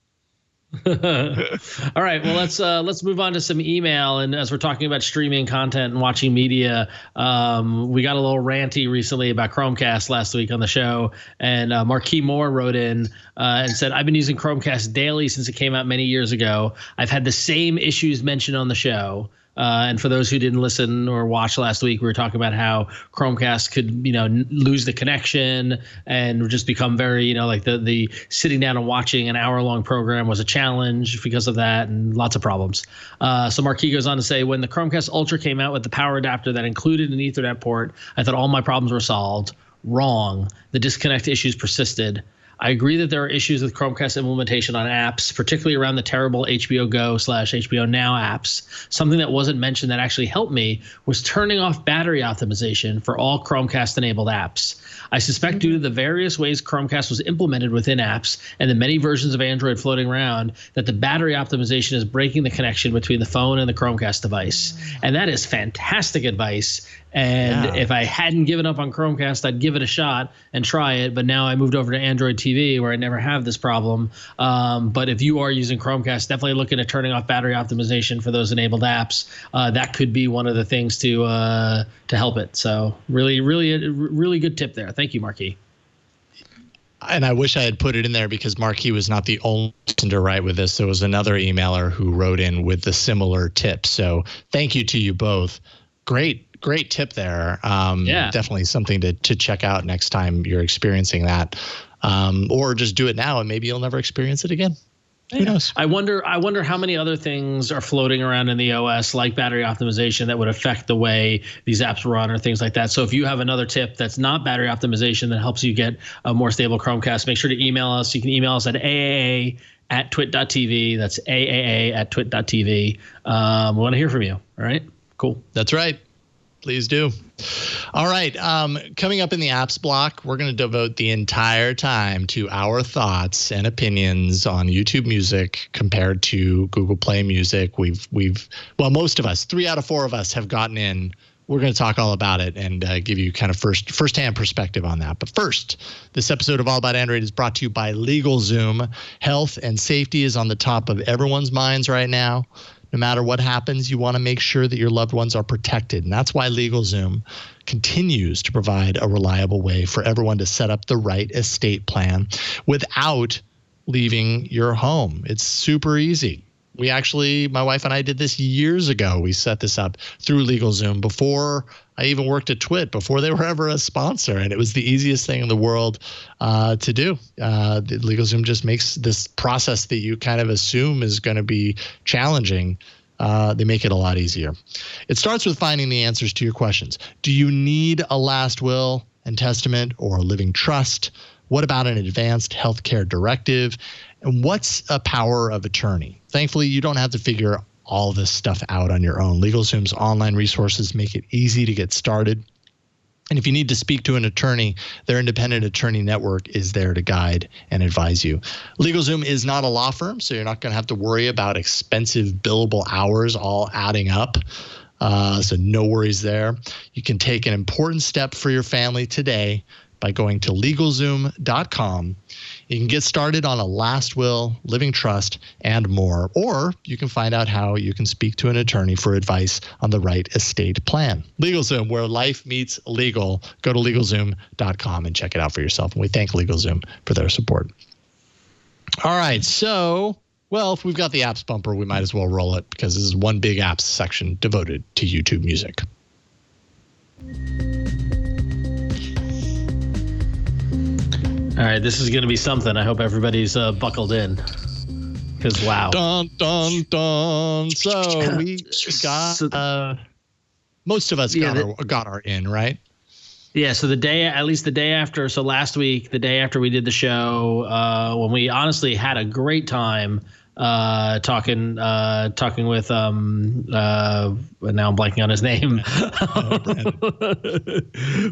[SPEAKER 4] All right, well let's move on to some email. And as we're talking about streaming content and watching media, we got a little ranty recently about Chromecast last week on the show, and Marquis Moore wrote in and said, I've been using Chromecast daily since it came out many years ago. I've had the same issues mentioned on the show. And for those who didn't listen or watch last week, we were talking about how Chromecast could, lose the connection and just become very, like the sitting down and watching an hour-long program was a challenge because of that, and lots of problems. So Marquis goes on to say, when the Chromecast Ultra came out with the power adapter that included an Ethernet port, I thought all my problems were solved. Wrong. The disconnect issues persisted. I agree that there are issues with Chromecast implementation on apps, particularly around the terrible HBO Go/HBO Now apps. Something that wasn't mentioned that actually helped me was turning off battery optimization for all Chromecast-enabled apps. I suspect due to the various ways Chromecast was implemented within apps and the many versions of Android floating around, that the battery optimization is breaking the connection between the phone and the Chromecast device. And that is fantastic advice. And if I hadn't given up on Chromecast, I'd give it a shot and try it. But now I moved over to Android TV where I never have this problem. But if you are using Chromecast, definitely looking at turning off battery optimization for those enabled apps. That could be one of the things to help it. So really good tip there. Thank you, Marquis.
[SPEAKER 1] And I wish I had put it in there because Marquis was not the only person to write with this. There was another emailer who wrote in with the similar tip. So thank you to you both. Great tip there. Definitely something to check out next time you're experiencing that, or just do it now and maybe you'll never experience it again. Who knows?
[SPEAKER 4] I wonder how many other things are floating around in the OS like battery optimization that would affect the way these apps run or things like that. So if you have another tip that's not battery optimization that helps you get a more stable Chromecast, make sure to email us. You can email us at aaa@twit.tv. That's aaa@twit.tv. We want to hear from you. All right, cool.
[SPEAKER 1] That's right. Please do. All right. Coming up in the apps block, we're going to devote the entire time to our thoughts and opinions on YouTube Music compared to Google Play Music. Most of us, 3 out of 4 of us have gotten in. We're going to talk all about it and give you kind of firsthand perspective on that. But first, this episode of All About Android is brought to you by LegalZoom. Health and safety is on the top of everyone's minds right now. No matter what happens, you want to make sure that your loved ones are protected. And that's why LegalZoom continues to provide a reliable way for everyone to set up the right estate plan without leaving your home. It's super easy. My wife and I did this years ago. We set this up through LegalZoom before I even worked at Twit, before they were ever a sponsor. And it was the easiest thing in the world to do. LegalZoom just makes this process that you kind of assume is going to be challenging. They make it a lot easier. It starts with finding the answers to your questions. Do you need a last will and testament or a living trust? What about an advanced healthcare directive? And what's a power of attorney? Thankfully, you don't have to figure all this stuff out on your own. LegalZoom's online resources make it easy to get started. And if you need to speak to an attorney, their independent attorney network is there to guide and advise you. LegalZoom is not a law firm, so you're not going to have to worry about expensive billable hours all adding up. So no worries there. You can take an important step for your family today by going to LegalZoom.com. You can get started on a last will, living trust, and more. Or you can find out how you can speak to an attorney for advice on the right estate plan. LegalZoom, where life meets legal. Go to LegalZoom.com and check it out for yourself. And we thank LegalZoom for their support. All right, so, if we've got the apps bumper, we might as well roll it because this is one big apps section devoted to YouTube Music.
[SPEAKER 4] All right, this is going to be something. I hope everybody's buckled in. Because, wow.
[SPEAKER 1] Dun, dun, dun. So we got, most of us got our in, right?
[SPEAKER 4] Yeah, so at least the day after, so last week, the day after we did the show, when we honestly had a great time talking with now I'm blanking on his name.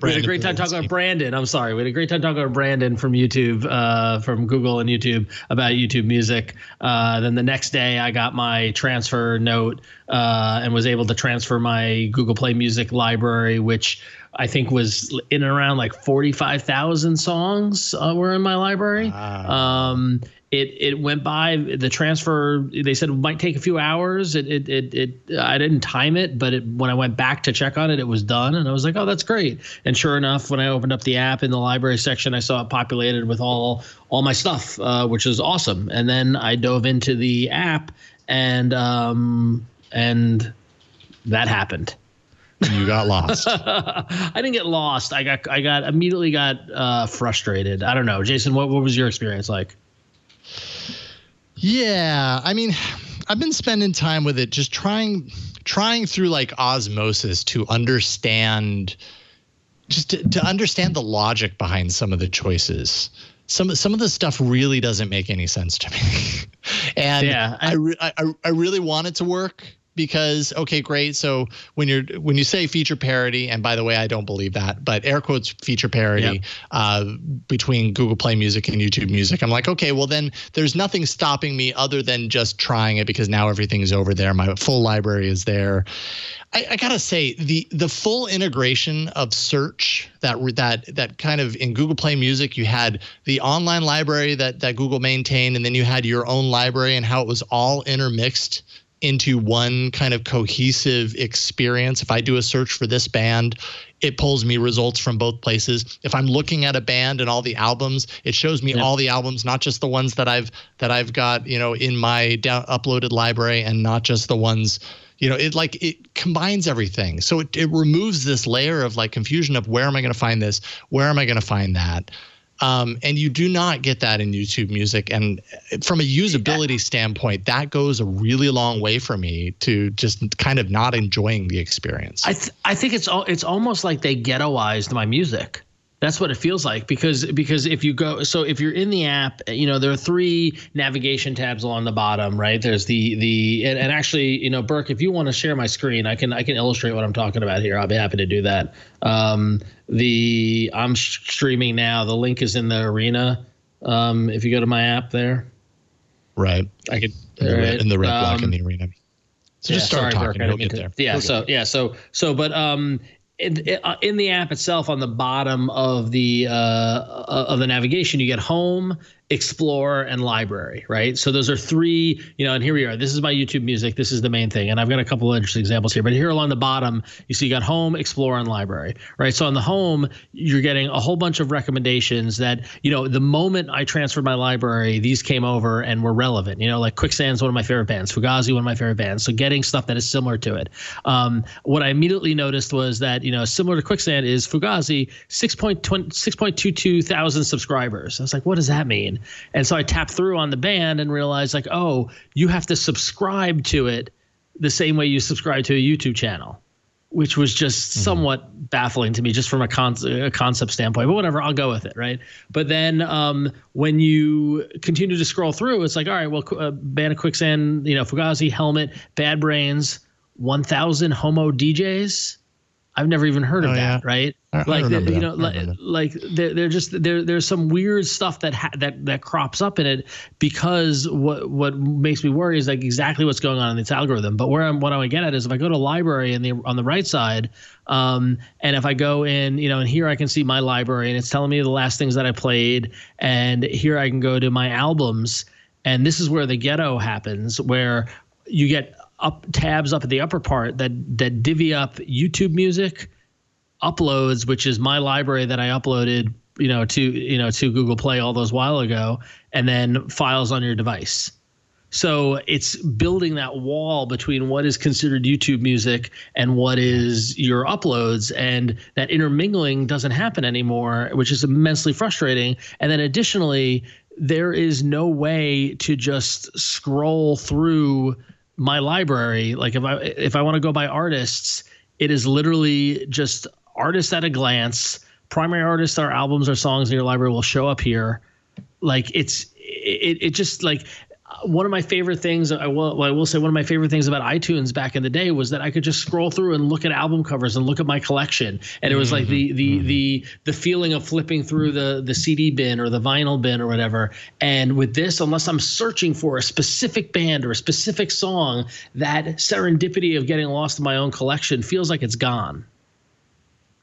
[SPEAKER 4] We had a great time talking about Brandon. I'm sorry. We had a great time talking about Brandon from YouTube, from Google and YouTube, about YouTube Music. Then the next day I got my transfer note and was able to transfer my Google Play Music library, which I think was in and around like 45,000 songs were in my library. Wow. It went by the transfer. They said it might take a few hours. I didn't time it, but when I went back to check on it, it was done, and I was like, oh, that's great. And sure enough, when I opened up the app in the library section, I saw it populated with all my stuff, which is awesome. And then I dove into the app, and that happened.
[SPEAKER 1] You got lost.
[SPEAKER 4] I didn't get lost. I immediately got frustrated. I don't know, Jason. What was your experience like?
[SPEAKER 1] Yeah, I mean, I've been spending time with it, just trying through like osmosis to understand, just to understand the logic behind some of the choices. Some of the stuff really doesn't make any sense to me, and yeah, I really want it to work. Because, okay, great. So when you say feature parity, and by the way, I don't believe that, but air quotes feature parity between Google Play Music and YouTube Music, I'm like, okay, well then there's nothing stopping me other than just trying it because now everything's over there. My full library is there. I gotta say the full integration of search that kind of in Google Play Music, you had the online library that Google maintained, and then you had your own library and how it was all intermixed into one kind of cohesive experience. If I do a search for this band, it pulls me results from both places. If I'm looking at a band and all the albums, it shows me all the albums, not just the ones that I've got, in my uploaded library, and not just the ones, it combines everything. So it removes this layer of like confusion of where am I going to find this? Where am I going to find that? And you do not get that in YouTube Music. And from a usability standpoint, that goes a really long way for me to just kind of not enjoying the experience.
[SPEAKER 4] I think it's almost like they ghettoized my music. That's what it feels like, because if you're in the app, there are 3 navigation tabs along the bottom, right? There's and actually, Burke, if you want to share my screen, I can illustrate what I'm talking about here. I'll be happy to do that. I'm streaming now. The link is in the arena. If you go to my app there,
[SPEAKER 1] right? I could in the red block in the arena. So just start talking. We'll get there. In the app itself, on the bottom of the navigation, you get home, explore, and library, right? So those are 3, and here we are. This is my YouTube Music. This is the main thing. And I've got a couple of interesting examples here. But here along the bottom, you see you got home, explore, and library, right? So on the home, you're getting a whole bunch of recommendations that, the moment I transferred my library, these came over and were relevant. Like Quicksand's one of my favorite bands, Fugazi, one of my favorite bands. So getting stuff that is similar to it. What I immediately noticed was that, similar to Quicksand is Fugazi, 6.22 thousand subscribers. I was like, what does that mean? And so I tapped through on the band and realized, like, oh, you have to subscribe to it the same way you subscribe to a YouTube channel, which was just somewhat baffling to me, just from a concept standpoint. But whatever, I'll go with it, right? But then when you continue to scroll through, it's like, all right, well, band of Quicksand, Fugazi, Helmet, Bad Brains, 1,000 Homo DJs. I've never even heard of that, right? There's some weird stuff that crops up in it, because what makes me worry is like exactly what's going on in its algorithm. But what I want to get at is if I go to library on the right side, and if I go in, and here I can see my library and it's telling me the last things that I played, and here I can go to my albums, and this is where the ghetto happens, where you get tabs up at the upper part that divvy up YouTube Music, uploads, which is my library that I uploaded, to Google Play all those while ago, and then files on your device.
[SPEAKER 4] So it's building that wall between what is considered YouTube music and what is your uploads, and that intermingling doesn't happen anymore, which is immensely frustrating. And then additionally, there is no way to just scroll through my library. Like if I want to go by artists, it is literally just artists at a glance. Primary artists, our albums or songs in your library will show up here. Like it just like one of my favorite things. I will say one of my favorite things about iTunes back in the day was that I could just scroll through and look at album covers and look at my collection, and it was like the feeling of flipping through the CD bin or the vinyl bin or whatever. And with this, unless I'm searching for a specific band or a specific song, that serendipity of getting lost in my own collection feels like it's gone.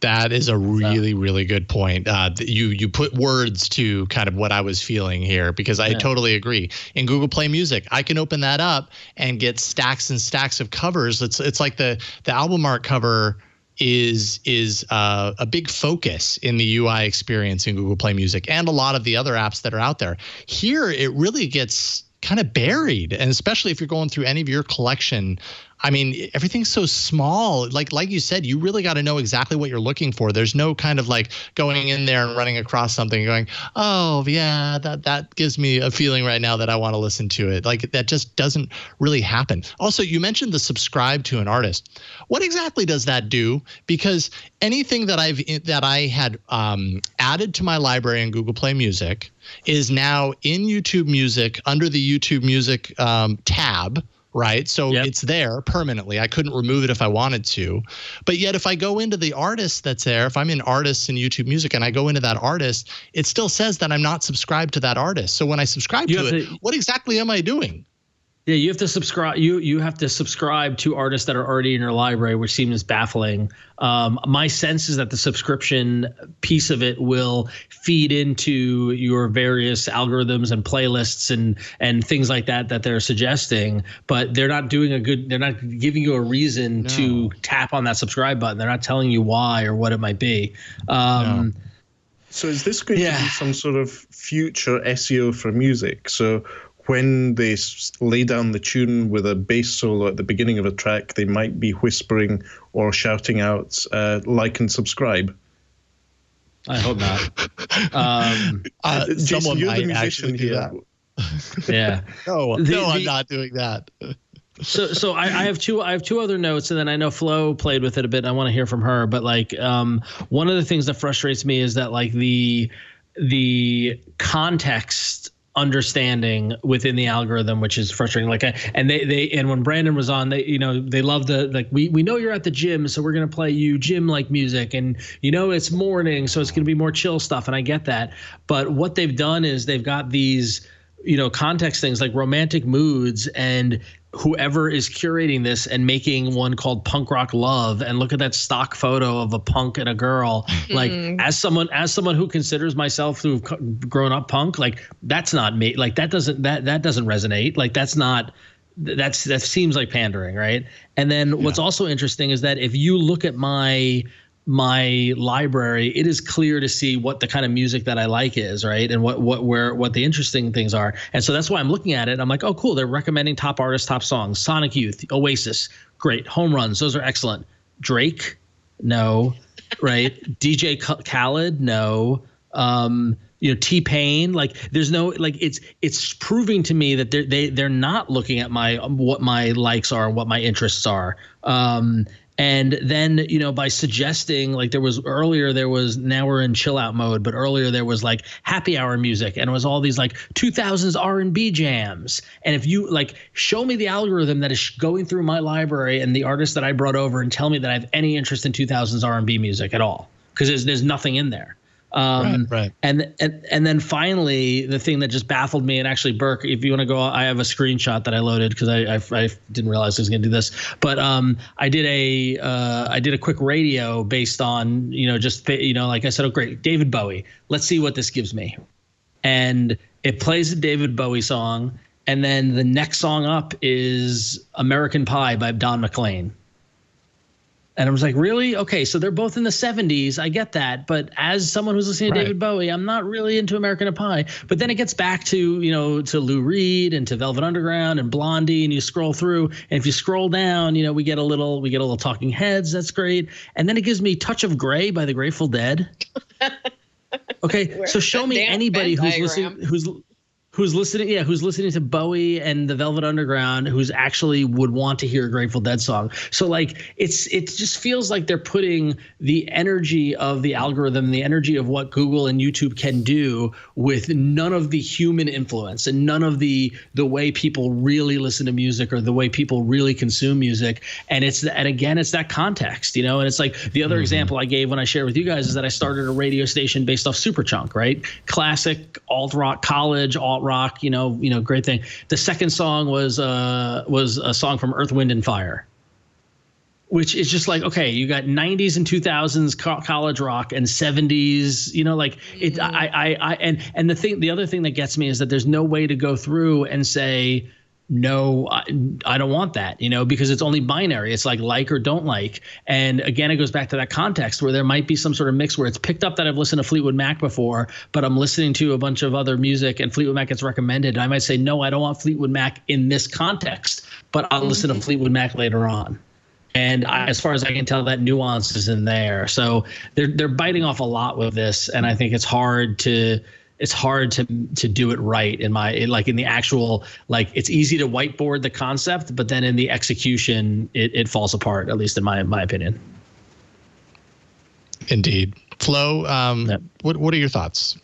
[SPEAKER 1] That is a really, really good point. You put words to kind of what I was feeling here, because I totally agree. In Google Play Music, I can open that up and get stacks and stacks of covers. It's like the album art cover is a big focus in the UI experience in Google Play Music and a lot of the other apps that are out there. Here, it really gets kind of buried, and especially if you're going through any of your collection. I mean, everything's so small. Like you said, you really got to know exactly what you're looking for. There's no kind of like going in there and running across something and going, oh yeah, that gives me a feeling right now that I want to listen to it. Like that just doesn't really happen. Also, you mentioned the subscribe to an artist. What exactly does that do? Because anything that I had added to my library in Google Play Music is now in YouTube Music under the YouTube Music tab. Right. So it's there permanently. I couldn't remove it if I wanted to. But yet if I go into the artist that's there, if I'm in artists in YouTube Music and I go into that artist, it still says that I'm not subscribed to that artist. So when I subscribe to it, what exactly am I doing?
[SPEAKER 4] Yeah, you have to subscribe. You have to subscribe to artists that are already in your library, which seems baffling. My sense is that the subscription piece of it will feed into your various algorithms and playlists and things like that they're suggesting, but they're not doing they're not giving you a reason to tap on that subscribe button. They're not telling you why or what it might be.
[SPEAKER 6] So is this going to be some sort of future SEO for music? So when they lay down the tune with a bass solo at the beginning of a track, they might be whispering or shouting out, like and subscribe.
[SPEAKER 4] I hope not.
[SPEAKER 6] Jason, you're the musician here.
[SPEAKER 4] Yeah.
[SPEAKER 1] No, I'm not doing that.
[SPEAKER 4] So I have two other notes, and then I know Flo played with it a bit, and I want to hear from her. But like one of the things that frustrates me is that like the context understanding within the algorithm, which is frustrating. Like and when Brandon was on, they love the like we know you're at the gym, so we're gonna play you gym like music, and it's morning, so it's gonna be more chill stuff, and I get that. But what they've done is they've got these context things like romantic moods, and whoever is curating this and making one called Punk Rock Love, and look at that stock photo of a punk and a girl. Like as someone who considers myself to have grown up punk, like that's not me. Like that doesn't resonate. Like that seems like pandering, right? And then what's also interesting is that if you look at my library, it is clear to see what the kind of music that I like is, right? And what the interesting things are. And so that's why I'm looking at it. I'm like, oh, cool. They're recommending top artists, top songs. Sonic Youth, Oasis, great. Home Runs, those are excellent. Drake, no, right? DJ Khaled, no. T-Pain, like there's no, like it's proving to me that they're not looking at what my likes are, what my interests are. And then, by suggesting, like now we're in chill out mode, but earlier there was like happy hour music, and it was all these like 2000s R&B jams. And if you like show me the algorithm that is going through my library and the artists that I brought over, and tell me that I have any interest in 2000s R&B music at all, because there's nothing in there.
[SPEAKER 1] Right.
[SPEAKER 4] And then finally, the thing that just baffled me, and actually, Burke, if you want to go, I have a screenshot that I loaded because I didn't realize I was going to do this. But I did a quick radio based on like I said, oh great, David Bowie. Let's see what this gives me. And it plays a David Bowie song, and then the next song up is American Pie by Don McLean. And I was like, really? Okay, so they're both in the 70s. I get that. But as someone who's listening to David Bowie, I'm not really into American Pie. But then it gets back to, to Lou Reed and to Velvet Underground and Blondie, and you scroll through. And if you scroll down, we get a little Talking Heads. That's great. And then it gives me Touch of Grey by the Grateful Dead. Okay, so show me anybody who's listening to Bowie and the Velvet Underground, who's actually would want to hear a Grateful Dead song. So it just feels like they're putting the energy of the algorithm, the energy of what Google and YouTube can do with none of the human influence and none of the way people really listen to music or the way people really consume music. And it's that context, and it's like the other example I gave when I shared with you guys is that I started a radio station based off Superchunk, right? Classic alt rock, college alt rock, great thing. The second song was a song from Earth, Wind and Fire, which is just like, okay, you got 90s and 2000s college rock and 70s, the other thing that gets me is that there's no way to go through and say, no, I don't want that, because it's only binary. It's like or don't like. And again, it goes back to that context where there might be some sort of mix where it's picked up that I've listened to Fleetwood Mac before, but I'm listening to a bunch of other music and Fleetwood Mac gets recommended. I might say, no, I don't want Fleetwood Mac in this context, but I'll listen to Fleetwood Mac later on. And as far as I can tell, that nuance is in there. So they're biting off a lot with this. And I think it's hard to do it right in the actual, it's easy to whiteboard the concept, but then in the execution, it falls apart, at least in my opinion.
[SPEAKER 1] Indeed. Flo, what are your thoughts?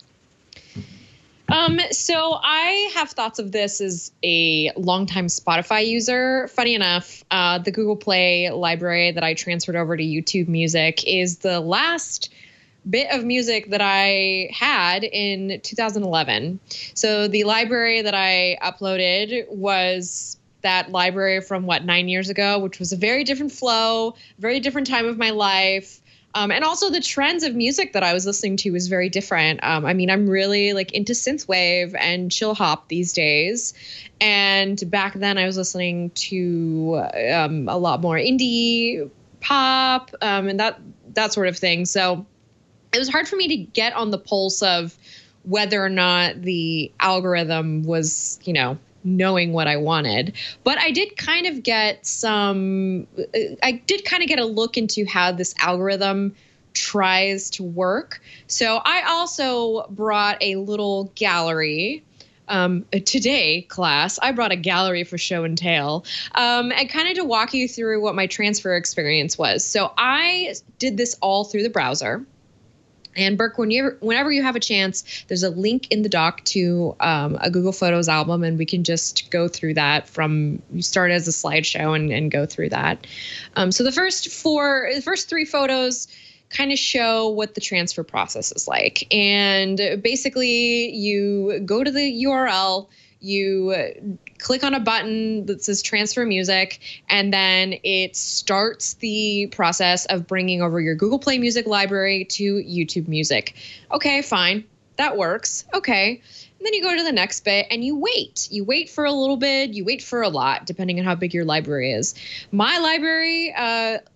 [SPEAKER 5] So I have thoughts of this as a longtime Spotify user. Funny enough, the Google Play library that I transferred over to YouTube Music is the last bit of music that I had in 2011. So the library that I uploaded was that library from 9 years ago, which was a very different flow, very different time of my life. And also the trends of music that I was listening to was very different. I'm really into synthwave and chill hop these days. And back then I was listening to a lot more indie pop and that sort of thing. So it was hard for me to get on the pulse of whether or not the algorithm was, knowing what I wanted. But I did kind of get a look into how this algorithm tries to work. So I also brought a little gallery. Today, class, I brought a gallery for show and tell, and kind of to walk you through what my transfer experience was. So I did this all through the browser. And Burke, whenever you have a chance, there's a link in the doc to a Google Photos album, and we can just go through that you start as a slideshow and go through that. So the first three photos kind of show what the transfer process is like. And basically, you go to the URL, you click on a button that says transfer music, and then it starts the process of bringing over your Google Play Music library to YouTube Music. Okay, fine. That works. Okay. And then you go to the next bit and you wait. You wait for a little bit. You wait for a lot, depending on how big your library is. My library,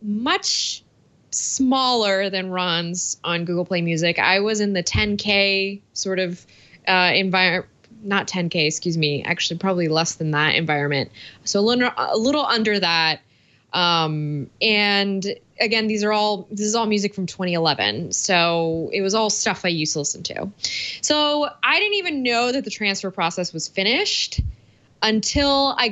[SPEAKER 5] much smaller than Ron's on Google Play Music. I was in the 10K sort of environment. Not 10K, excuse me, actually probably less than that environment. So a little under that. And again, this is all music from 2011. So it was all stuff I used to listen to. So I didn't even know that the transfer process was finished until I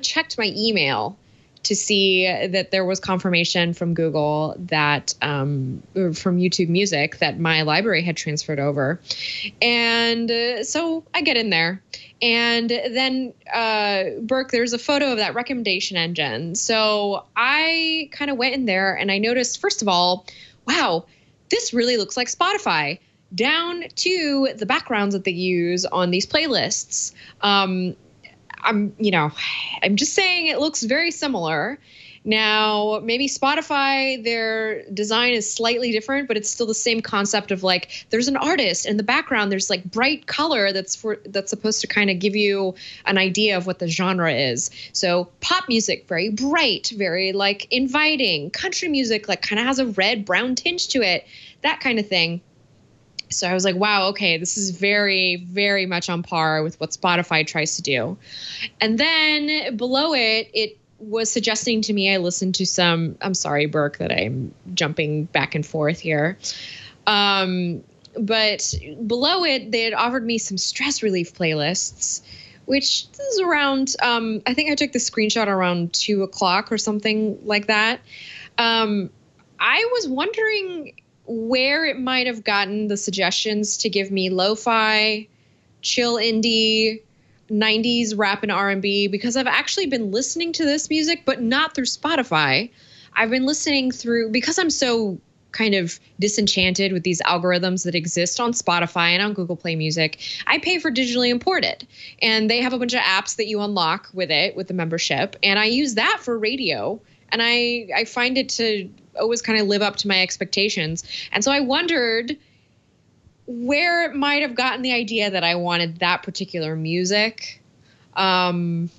[SPEAKER 5] checked my email to see that there was confirmation from Google that from YouTube Music that my library had transferred over. And so I get in there. And then, Burke, there's a photo of that recommendation engine. So I kind of went in there and I noticed, first of all, wow, this really looks like Spotify, down to the backgrounds that they use on these playlists. I'm just saying it looks very similar. Now, maybe Spotify, their design is slightly different, but it's still the same concept of like there's an artist in the background. There's like bright color that's supposed to kind of give you an idea of what the genre is. So pop music, very bright, very like inviting. Country music, like kind of has a red brown tinge to it, that kind of thing. So I was like, wow, okay, this is very, very much on par with what Spotify tries to do. And then below it, it was suggesting to me, I listened to some, I'm sorry, Burke, that I'm jumping back and forth here. But below it, they had offered me some stress relief playlists, which is around, I think I took the screenshot around 2:00 or something like that. I was wondering where it might have gotten the suggestions to give me lo-fi, chill indie, 90s rap and R&B, because I've actually been listening to this music, but not through Spotify. I've been listening through, because I'm so kind of disenchanted with these algorithms that exist on Spotify and on Google Play Music, I pay for digitally imported. And they have a bunch of apps that you unlock with it, with the membership. And I use that for radio. And I find it to always kind of live up to my expectations. And so I wondered where it might have gotten the idea that I wanted that particular music. Then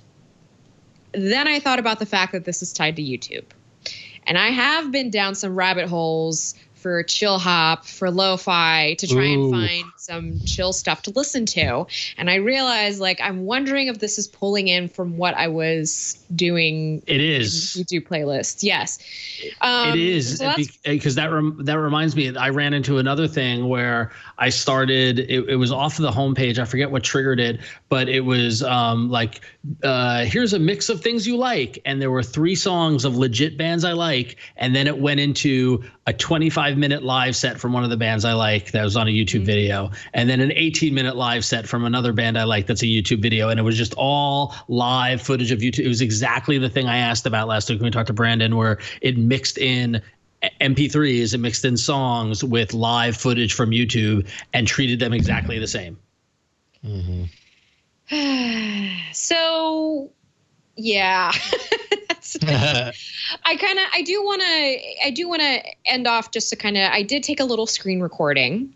[SPEAKER 5] I thought about the fact that this is tied to YouTube. And I have been down some rabbit holes for chill hop, for lo-fi, to try and find some chill stuff to listen to. And I realized, like, I'm wondering if this is pulling in from what I was doing.
[SPEAKER 4] It is.
[SPEAKER 5] In YouTube playlists. Yes.
[SPEAKER 4] It is,
[SPEAKER 5] so
[SPEAKER 4] because that reminds me, I ran into another thing where I started, it was off of the homepage. I forget what triggered it, but it was here's a mix of things you like. And there were 3 songs of legit bands I like. And then it went into a 25-minute live set from one of the bands I like that was on a YouTube video. And then an 18-minute live set from another band I like that's a YouTube video. And it was just all live footage of YouTube. It was exactly the thing I asked about last week when we talked to Brandon, where it mixed in MP3s, it mixed in songs with live footage from YouTube and treated them exactly the same.
[SPEAKER 5] So, yeah. I do want to end off just to kind of, I did take a little screen recording,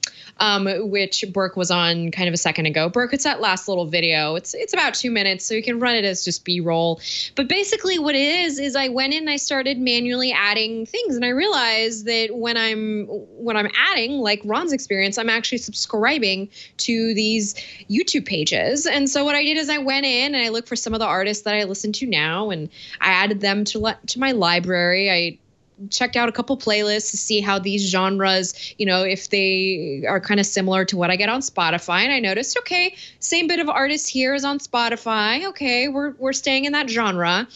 [SPEAKER 5] which Burke was on kind of a second ago. Burke, it's that last little video. It's about 2 minutes, so you can run it as just B-roll. But basically what it is I went in and I started manually adding things. And I realized that when I'm adding, like Ron's experience, I'm actually subscribing to these YouTube pages. And so what I did is I went in and I looked for some of the artists that I listen to now, and I added them to my library. I checked out a couple playlists to see how these genres, if they are kind of similar to what I get on Spotify. And I noticed, okay, same bit of artists here is on Spotify. Okay, we're staying in that genre.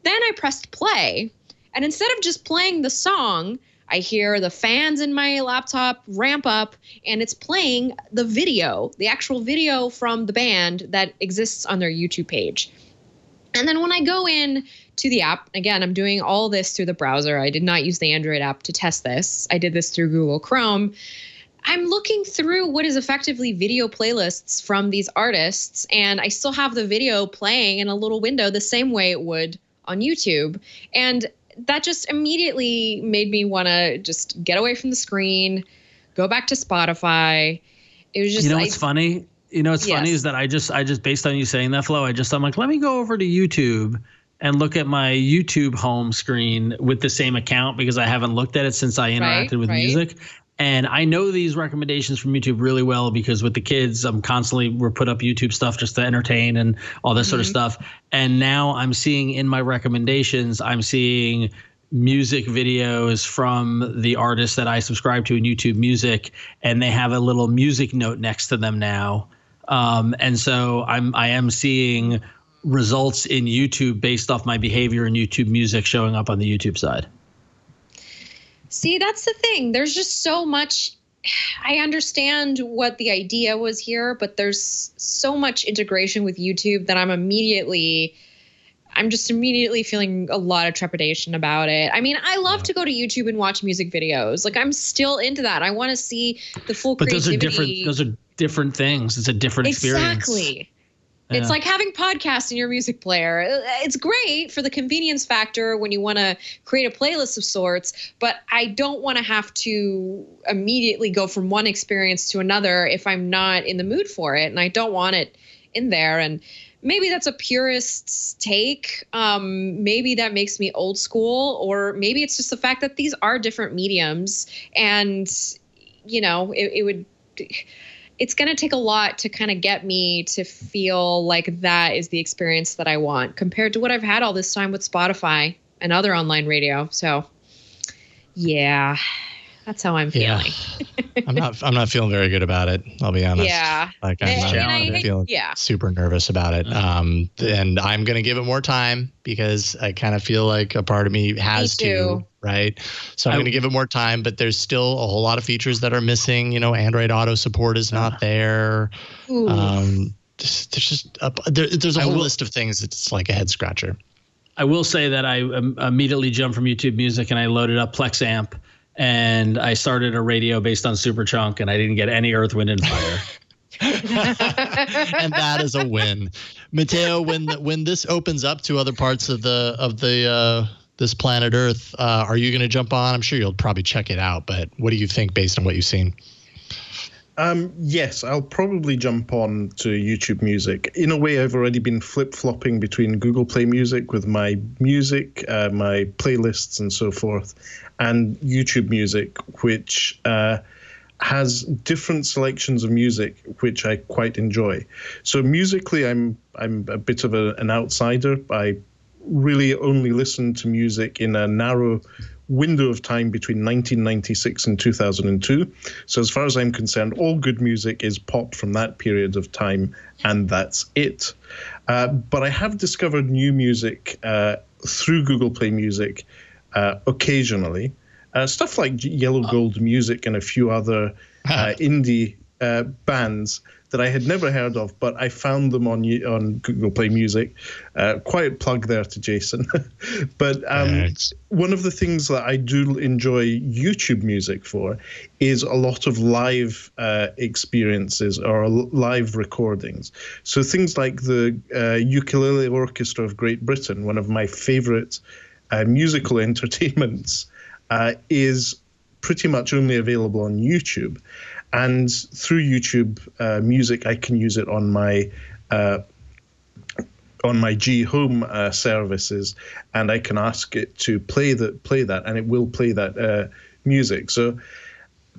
[SPEAKER 5] Then I pressed play. And instead of just playing the song, I hear the fans in my laptop ramp up, and it's playing the video, the actual video from the band that exists on their YouTube page. And then when I go in to the app, again, I'm doing all this through the browser. I did not use the Android app to test this. I did this through Google Chrome. I'm looking through what is effectively video playlists from these artists, and I still have the video playing in a little window the same way it would on YouTube. And that just immediately made me want to just get away from the screen, go back to Spotify. It was just
[SPEAKER 4] what's funny? Funny is that I just based on you saying that, Flo, I'm like, let me go over to YouTube and look at my YouTube home screen with the same account, because I haven't looked at it since I interacted with music. And I know these recommendations from YouTube really well, because with the kids, we're put up YouTube stuff just to entertain and all this sort of stuff. And now I'm seeing in my recommendations, I'm seeing music videos from the artists that I subscribe to in YouTube Music, and they have a little music note next to them now. And so I am seeing results in YouTube based off my behavior in YouTube Music showing up on the YouTube side.
[SPEAKER 5] See, that's the thing. There's just so much. I understand what the idea was here, but there's so much integration with YouTube that I'm just immediately feeling a lot of trepidation about it. I mean, I love to go to YouTube and watch music videos. Like, I'm still into that. I want to see the full creativity.
[SPEAKER 4] But those are different things. It's a different experience.
[SPEAKER 5] Exactly. It's like having podcasts in your music player. It's great for the convenience factor when you want to create a playlist of sorts, but I don't want to have to immediately go from one experience to another if I'm not in the mood for it, and I don't want it in there. And maybe that's a purist's take. Maybe that makes me old school, or maybe it's just the fact that these are different mediums, and it's going to take a lot to kind of get me to feel like that is the experience that I want compared to what I've had all this time with Spotify and other online radio. So yeah, that's how I'm feeling.
[SPEAKER 1] I'm not feeling very good about it. I'll be honest.
[SPEAKER 5] Yeah.
[SPEAKER 1] Like I'm feeling super nervous about it. And I'm going to give it more time because I kind of feel like a part of me has to, right? So I'm going to give it more time, but there's still a whole lot of features that are missing. Android Auto support is not there. There's a whole list of things that's like a head scratcher.
[SPEAKER 4] I will say that I immediately jumped from YouTube Music and I loaded up Plex Amp. And I started a radio based on Superchunk, and I didn't get any Earth, Wind, and Fire.
[SPEAKER 1] And that is a win, Matteo. When this opens up to other parts of this planet Earth, are you going to jump on? I'm sure you'll probably check it out, but what do you think based on what you've seen?
[SPEAKER 6] Yes, I'll probably jump on to YouTube Music. In a way, I've already been flip-flopping between Google Play Music with my music, my playlists and so forth, and YouTube Music, which has different selections of music, which I quite enjoy. So musically, I'm a bit of an outsider. I really only listen to music in a narrow window of time between 1996 and 2002. So as far as I'm concerned, all good music is pop from that period of time, and that's it. But I have discovered new music through Google Play Music occasionally. Stuff like Yellow Gold Music and a few other indie bands that I had never heard of, but I found them on Google Play Music. Quiet plug there to Jason. But one of the things that I do enjoy YouTube Music for is a lot of live experiences or live recordings. So things like the Ukulele Orchestra of Great Britain, one of my favorite musical entertainments, is pretty much only available on YouTube. And through YouTube Music, I can use it on my G Home services, and I can ask it to play that, and it will play that music. So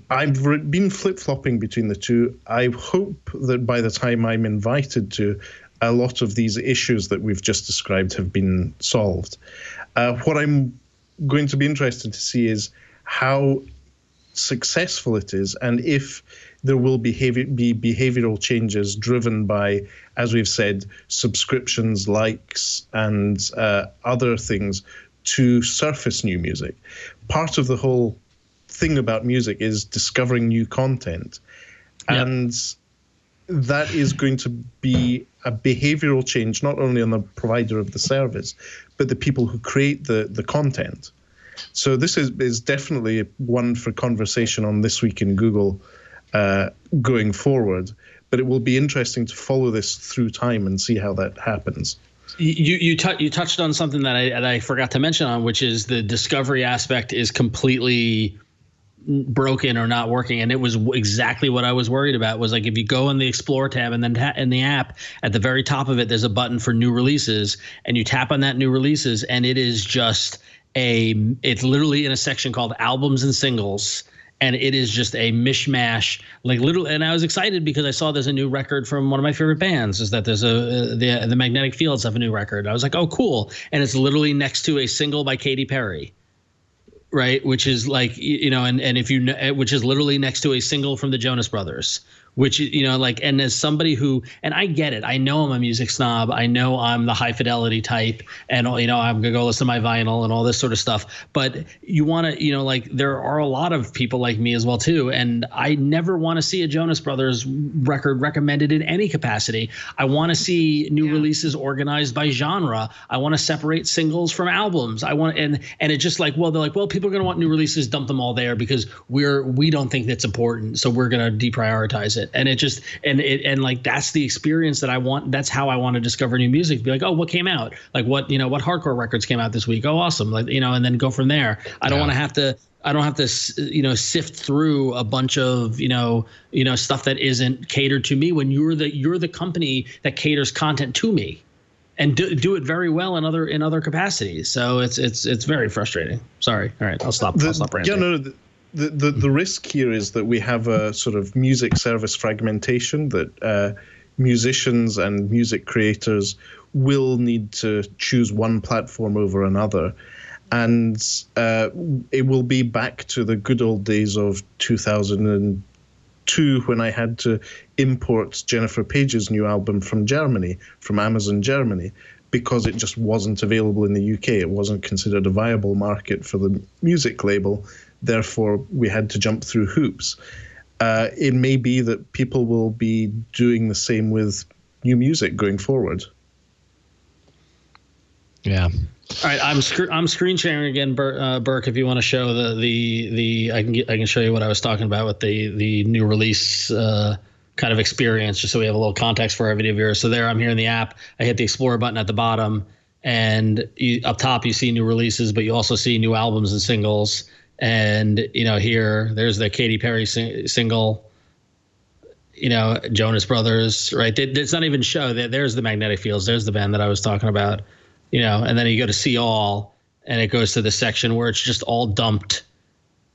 [SPEAKER 6] I've been flip-flopping between the two. I hope that by the time I'm invited to, a lot of these issues that we've just described have been solved. What I'm going to be interested to see is how successful it is, and if there will be behavioral changes driven by, as we've said, subscriptions, likes, and other things to surface new music. Part of the whole thing about music is discovering new content, and that is going to be a behavioral change not only on the provider of the service, but the people who create the content. So this is definitely one for conversation on This Week in Google going forward. But it will be interesting to follow this through time and see how that happens.
[SPEAKER 4] You touched on something that I forgot to mention on, which is the discovery aspect is completely broken or not working. And it was exactly what I was worried about. Was like if you go in the Explore tab and then in the app at the very top of it, there's a button for new releases, and you tap on that new releases, and it is just it's literally in a section called albums and singles, and it is just a mishmash, and I was excited because I saw there's a new record from one of my favorite bands, is that there's the Magnetic Fields have a new record. I was like, oh, cool. And it's literally next to a single by Katy Perry, right? Which is like, and which is literally next to a single from the Jonas Brothers, which, and as somebody who, and I get it, I know I'm a music snob, I know I'm the high fidelity type, and, I'm going to go listen to my vinyl and all this sort of stuff. But you want to, there are a lot of people like me as well, too. And I never want to see a Jonas Brothers record recommended in any capacity. I want to see new releases organized by genre. I want to separate singles from albums. And it's just like, they're like, people are going to want new releases, dump them all there because we don't think that's important. So we're going to deprioritize it. it. And it just and like that's the experience that I want. That's how I want to discover new music. Be like, oh, what came out? Like what hardcore records came out this week? Oh, awesome. Like, and then go from there. I don't want to have to. I don't have to, sift through a bunch of, stuff that isn't catered to me when you're the company that caters content to me, and do it very well in other capacities. So it's very frustrating. Sorry. All right, I'll stop ranting.
[SPEAKER 6] Yeah, no, the risk here is that we have a sort of music service fragmentation that musicians and music creators will need to choose one platform over another. And it will be back to the good old days of 2002 when I had to import Jennifer Page's new album from Germany, from Amazon Germany, because it just wasn't available in the UK. It wasn't considered a viable market for the music label. Therefore, we had to jump through hoops. It may be that people will be doing the same with new music going forward.
[SPEAKER 1] Yeah.
[SPEAKER 4] All right, I'm screen sharing again, Burke. If you want to show the I can show you what I was talking about with the new release kind of experience, just so we have a little context for our video viewers. So there, I'm here in the app. I hit the Explorer button at the bottom, and up top you see new releases, but you also see new albums and singles. And here, there's the Katy Perry single. Jonas Brothers, right? It's not even show. There's the Magnetic Fields. There's the band that I was talking about. And then you go to see all, and it goes to the section where it's just all dumped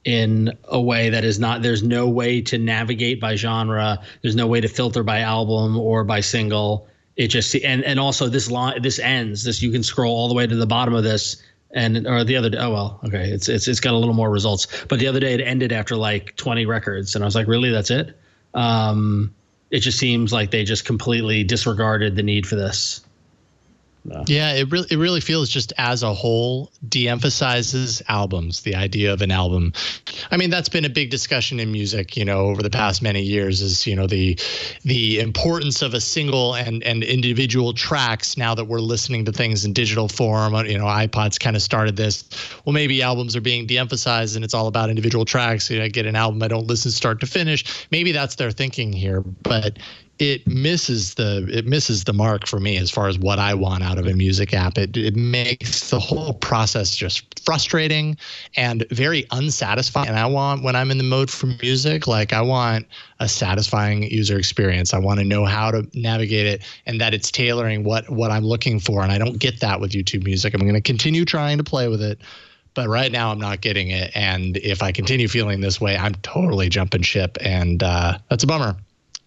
[SPEAKER 4] in a way that is not, there's no way to navigate by genre. There's no way to filter by album or by single. It just, and also this ends, you can scroll all the way to the bottom of this or the other day. Oh, well, okay. It's got a little more results, but the other day it ended after like 20 records. And I was like, really, that's it? It just seems like they just completely disregarded the need for this. No.
[SPEAKER 1] Yeah, it really feels just as a whole de-emphasizes albums, the idea of an album. I mean, that's been a big discussion in music, over the past many years is, the importance of a single and individual tracks now that we're listening to things in digital form. iPods kind of started this. Well, maybe albums are being de-emphasized and it's all about individual tracks. I get an album, I don't listen start to finish. Maybe that's their thinking here, but it misses the mark for me as far as what I want out of a music app. It makes the whole process just frustrating and very unsatisfying. And I want, when I'm in the mode for music, like I want a satisfying user experience. I want to know how to navigate it and that it's tailoring what I'm looking for. And I don't get that with YouTube Music. I'm going to continue trying to play with it, but right now I'm not getting it. And if I continue feeling this way, I'm totally jumping ship. And that's a bummer.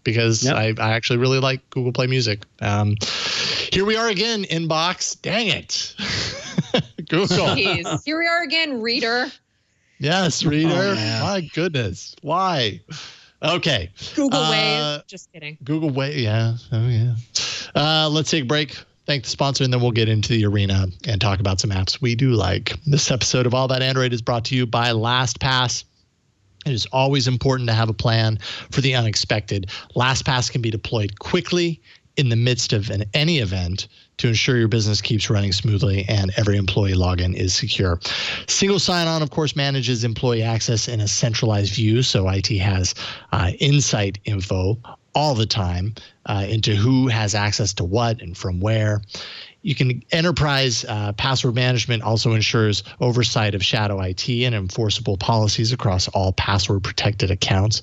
[SPEAKER 1] Because I actually really like Google Play Music. Here we are again, inbox. Dang it. Google.
[SPEAKER 5] Jeez. Here we are again, reader.
[SPEAKER 1] Yes, reader. My goodness. Why? Okay.
[SPEAKER 5] Google Wave. Just kidding.
[SPEAKER 1] Google Wave. Yeah. Oh, yeah. Let's take a break. Thank the sponsor, and then we'll get into the arena and talk about some apps we do like. This episode of All About Android is brought to you by LastPass. It is always important to have a plan for the unexpected. LastPass can be deployed quickly in the midst of any event to ensure your business keeps running smoothly and every employee login is secure. Single sign-on, of course, manages employee access in a centralized view, so IT has insight info all the time into who has access to what and from where. Enterprise password management also ensures oversight of shadow IT and enforceable policies across all password protected accounts.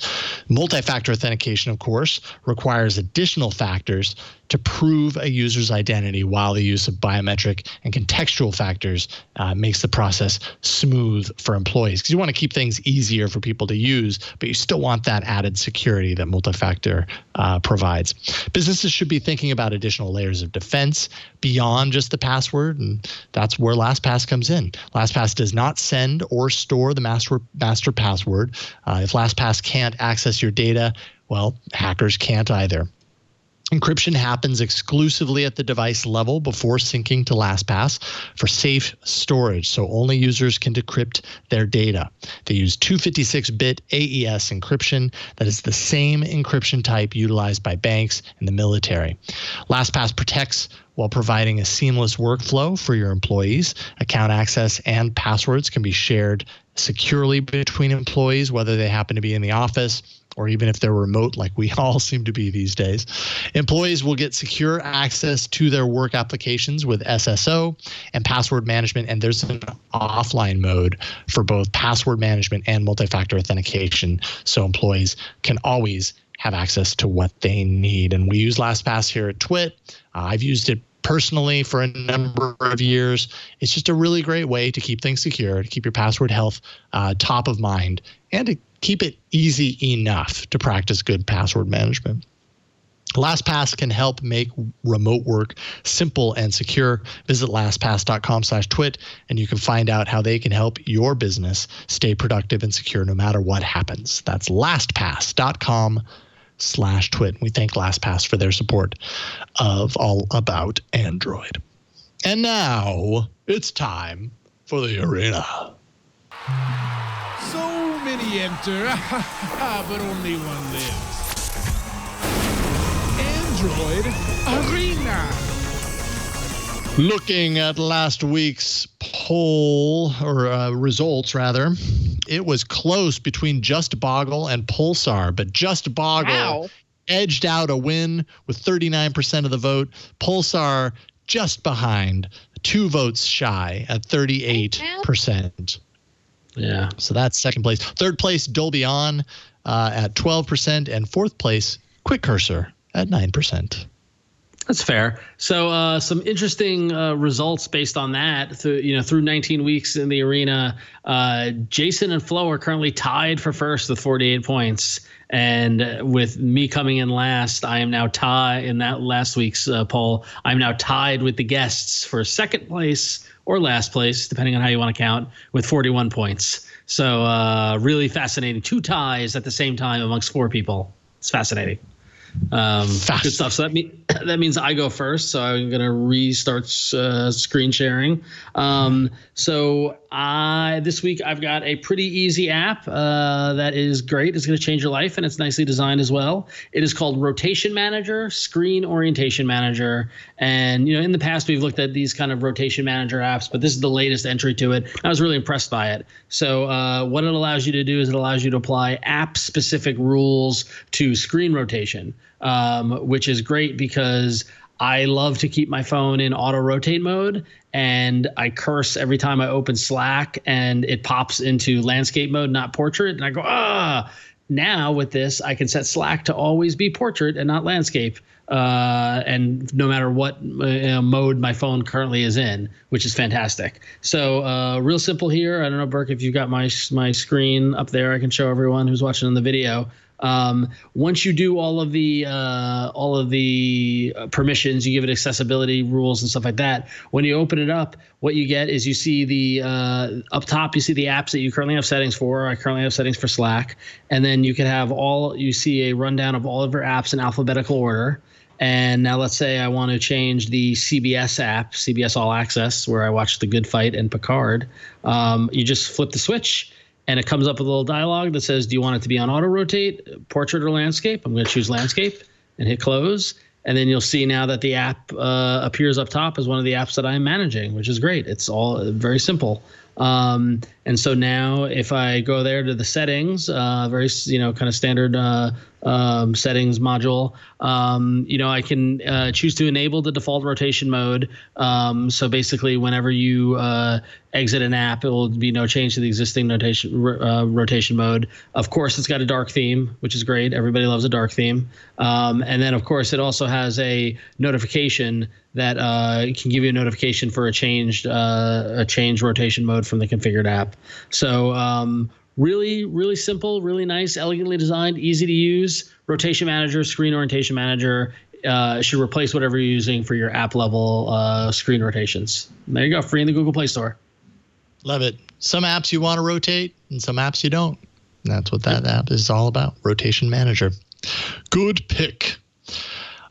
[SPEAKER 1] Multi-factor authentication, of course, requires additional factors to prove a user's identity, while the use of biometric and contextual factors makes the process smooth for employees. Because you want to keep things easier for people to use, but you still want that added security that multi-factor provides. Businesses should be thinking about additional layers of defense beyond just the password, and that's where LastPass comes in. LastPass does not send or store the master password. If LastPass can't access your data, well, hackers can't either. Encryption happens exclusively at the device level before syncing to LastPass for safe storage, so only users can decrypt their data. They use 256-bit AES encryption that is the same encryption type utilized by banks and the military. LastPass protects while providing a seamless workflow for your employees. Account access and passwords can be shared securely between employees, whether they happen to be in the office or even if they're remote like we all seem to be these days. Employees will get secure access to their work applications with SSO and password management, and there's an offline mode for both password management and multi-factor authentication, so employees can always have access to what they need. And we use LastPass here at Twit. I've used it personally for a number of years. It's just a really great way to keep things secure, to keep your password health top of mind, and to keep it easy enough to practice good password management. LastPass can help make remote work simple and secure. Visit lastpass.com/twit, and you can find out how they can help your business stay productive and secure no matter what happens. That's lastpass.com/twit. We thank LastPass for their support of All About Android. And now it's time for the arena.
[SPEAKER 8] So many enter, but only one lives. Android Arena.
[SPEAKER 1] Looking at last week's poll, or results rather, it was close between Just Boggle and Pulsar, but Just Boggle edged out a win with 39% of the vote. Pulsar just behind, 2 votes shy at 38%.
[SPEAKER 4] Yeah.
[SPEAKER 1] So that's second place. Third place, Dolby On at 12%, and fourth place, Quick Cursor at 9%.
[SPEAKER 4] That's fair. So some interesting results based on that. Through 19 weeks in the arena, Jason and Flo are currently tied for first with 48 points. And with me coming in last, I am now tied in that last week's poll. I'm now tied with the guests for second place or last place, depending on how you want to count, with 41 points. So really fascinating. 2 ties at the same time amongst 4 people. It's fascinating. Good stuff. So that means I go first. So I'm going to restart screen sharing. So this week I've got a pretty easy app that is great. It's going to change your life, and it's nicely designed as well. It is called Rotation Manager, Screen Orientation Manager. And in the past we've looked at these kind of rotation manager apps, but this is the latest entry to it. I was really impressed by it. So what it allows you to do is it allows you to apply app-specific rules to screen rotation, which is great because I love to keep my phone in auto rotate mode, and I curse every time I open Slack and it pops into landscape mode, not portrait. And I go, now with this, I can set Slack to always be portrait and not landscape. And no matter what mode my phone currently is in, which is fantastic. So real simple here. I don't know, Burke, if you've got my screen up there, I can show everyone who's watching on the video. Once you do all of the permissions, you give it accessibility rules and stuff like that. When you open it up, what you get is you see the up top, you see the apps that you currently have settings for. I currently have settings for Slack, and then you can have you see a rundown of all of your apps in alphabetical order. And now let's say I want to change the CBS app, CBS All Access, where I watch The Good Fight and Picard. You just flip the switch, and it comes up with a little dialogue that says, do you want it to be on auto rotate, portrait, or landscape? I'm going to choose landscape and hit close. And then you'll see now that the app appears up top as one of the apps that I'm managing, which is great. It's all very simple. And so now if I go there to the settings, very, kind of standard settings module, I can choose to enable the default rotation mode. So basically whenever you exit an app, it will be no change to the existing rotation mode. Of course, it's got a dark theme, which is great. Everybody loves a dark theme. And then, of course, it also has a notification that can give you a notification for a changed rotation mode from the configured app. So really, really simple, really nice, elegantly designed, easy to use. Rotation Manager, Screen Orientation Manager should replace whatever you're using for your app level screen rotations. There you go, free in the Google Play Store.
[SPEAKER 1] Love it. Some apps you want to rotate and some apps you don't. And that's what that app is all about, Rotation Manager. Good pick.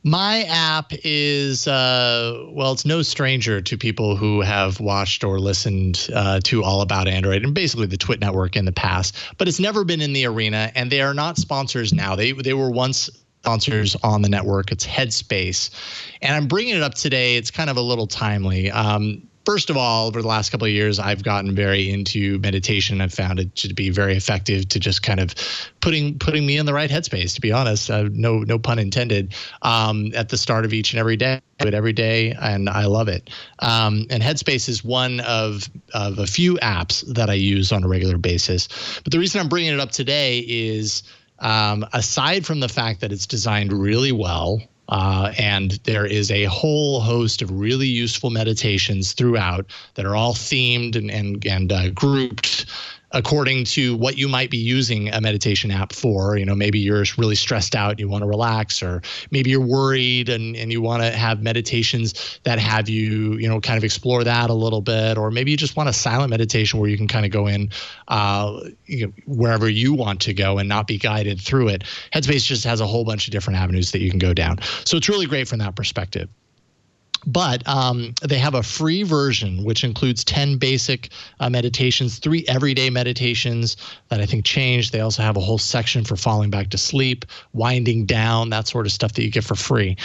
[SPEAKER 1] My app is, it's no stranger to people who have watched or listened to All About Android and basically the Twit network in the past, but it's never been in the arena, and they are not sponsors now. They were once sponsors on the network. It's Headspace, and I'm bringing it up today. It's kind of a little timely. First of all, over the last couple of years, I've gotten very into meditation. I've found it to be very effective to just kind of putting me in the right headspace, to be honest. No pun intended, at the start of each and every day. I do it every day, and I love it. And Headspace is one of a few apps that I use on a regular basis. But the reason I'm bringing it up today is, aside from the fact that it's designed really well, and there is a whole host of really useful meditations throughout that are all themed and grouped according to what you might be using a meditation app for. Maybe you're really stressed out and you want to relax, or maybe you're worried and you want to have meditations that have you, kind of explore that a little bit, or maybe you just want a silent meditation where you can kind of go in wherever you want to go and not be guided through it. Headspace just has a whole bunch of different avenues that you can go down. So it's really great from that perspective. But they have a free version, which includes 10 basic meditations, 3 everyday meditations that I think changed. They also have a whole section for falling back to sleep, winding down, that sort of stuff that you get for free.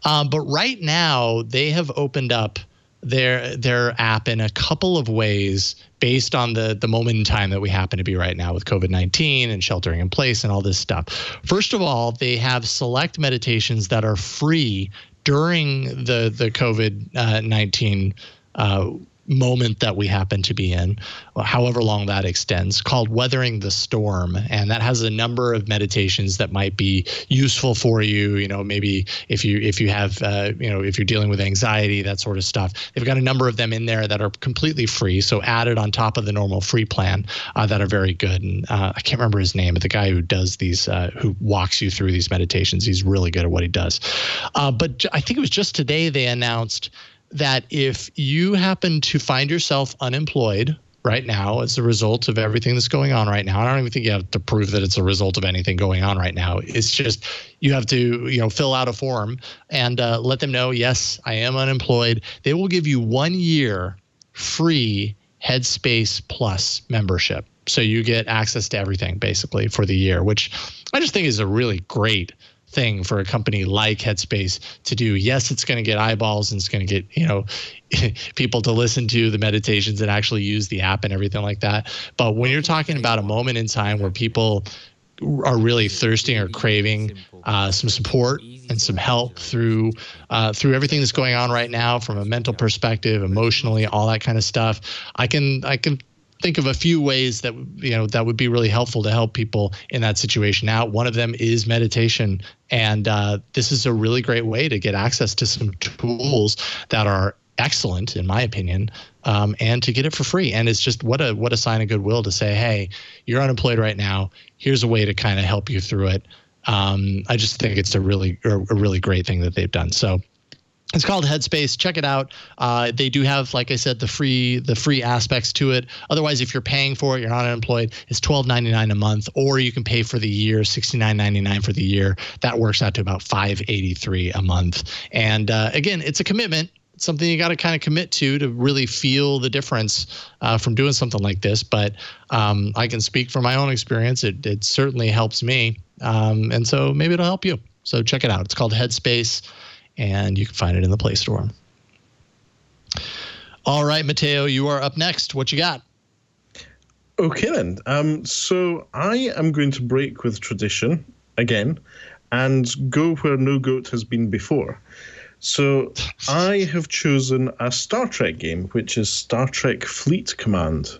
[SPEAKER 1] But right now, they have opened up their app in a couple of ways based on the moment in time that we happen to be right now with COVID-19 and sheltering in place and all this stuff. First of all, they have select meditations that are free during the COVID-19 moment that we happen to be in, however long that extends, called Weathering the Storm. And that has a number of meditations that might be useful for you. Maybe if you have, if you're dealing with anxiety, that sort of stuff. They've got a number of them in there that are completely free, so added on top of the normal free plan, that are very good. And I can't remember his name, but the guy who does these, who walks you through these meditations, he's really good at what he does. But I think it was just today they announced that if you happen to find yourself unemployed right now as a result of everything that's going on right now, I don't even think you have to prove that it's a result of anything going on right now. It's just you have to, fill out a form and let them know, yes, I am unemployed. They will give you 1 year free Headspace Plus membership. So you get access to everything basically for the year, which I just think is a really great thing for a company like Headspace to do. Yes, it's going to get eyeballs and it's going to get, people to listen to the meditations and actually use the app and everything like that. But when you're talking about a moment in time where people are really thirsting or craving some support and some help through everything that's going on right now from a mental perspective, emotionally, all that kind of stuff, I can think of a few ways that that would be really helpful to help people in that situation. Now, one of them is meditation, and this is a really great way to get access to some tools that are excellent, in my opinion, and to get it for free. And it's just what a sign of goodwill to say, hey, you're unemployed right now. Here's a way to kind of help you through it. I just think it's a really great thing that they've done. So it's called Headspace. Check it out. They do have, like I said, the free aspects to it. Otherwise, if you're paying for it, you're not unemployed, it's $12.99 a month, or you can pay for the year, $69.99 for the year. That works out to about $583 a month. And again, it's a commitment. It's something you got to kind of commit to really feel the difference from doing something like this. But I can speak from my own experience. It certainly helps me. And so maybe it'll help you. So check it out. It's called Headspace, and you can find it in the Play Store. All right, Matteo, you are up next. What you got?
[SPEAKER 6] Okay, then. So I am going to break with tradition again and go where no goat has been before. So I have chosen a Star Trek game, which is Star Trek Fleet Command.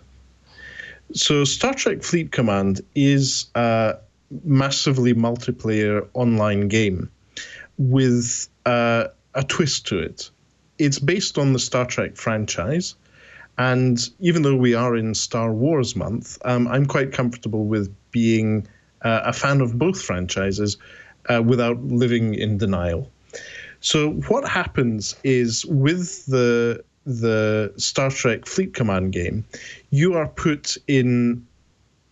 [SPEAKER 6] So Star Trek Fleet Command is a massively multiplayer online game with a twist to it. It's based on the Star Trek franchise, and even though we are in Star Wars month, I'm quite comfortable with being a fan of both franchises without living in denial. So what happens is with the Star Trek Fleet Command game, you are put in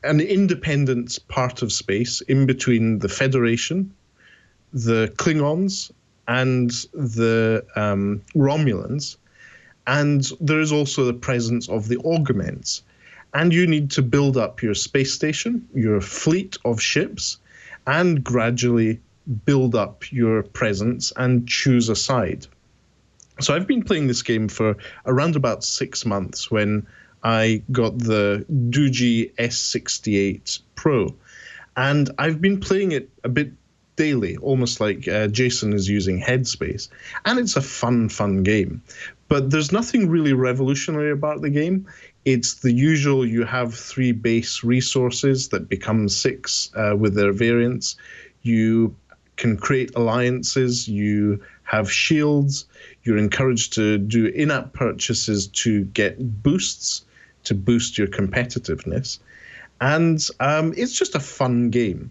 [SPEAKER 6] an independent part of space in between the Federation, the Klingons, and the Romulans, and there is also the presence of the Augments. And you need to build up your space station, your fleet of ships, and gradually build up your presence and choose a side. So I've been playing this game for around about 6 months when I got the Doogee S68 Pro. And I've been playing it a bit daily, almost like Jason is using Headspace. And it's a fun game. But there's nothing really revolutionary about the game. It's the usual, you have 3 base resources that become 6 with their variants. You can create alliances, you have shields, you're encouraged to do in-app purchases to get boosts, to boost your competitiveness. And it's just a fun game.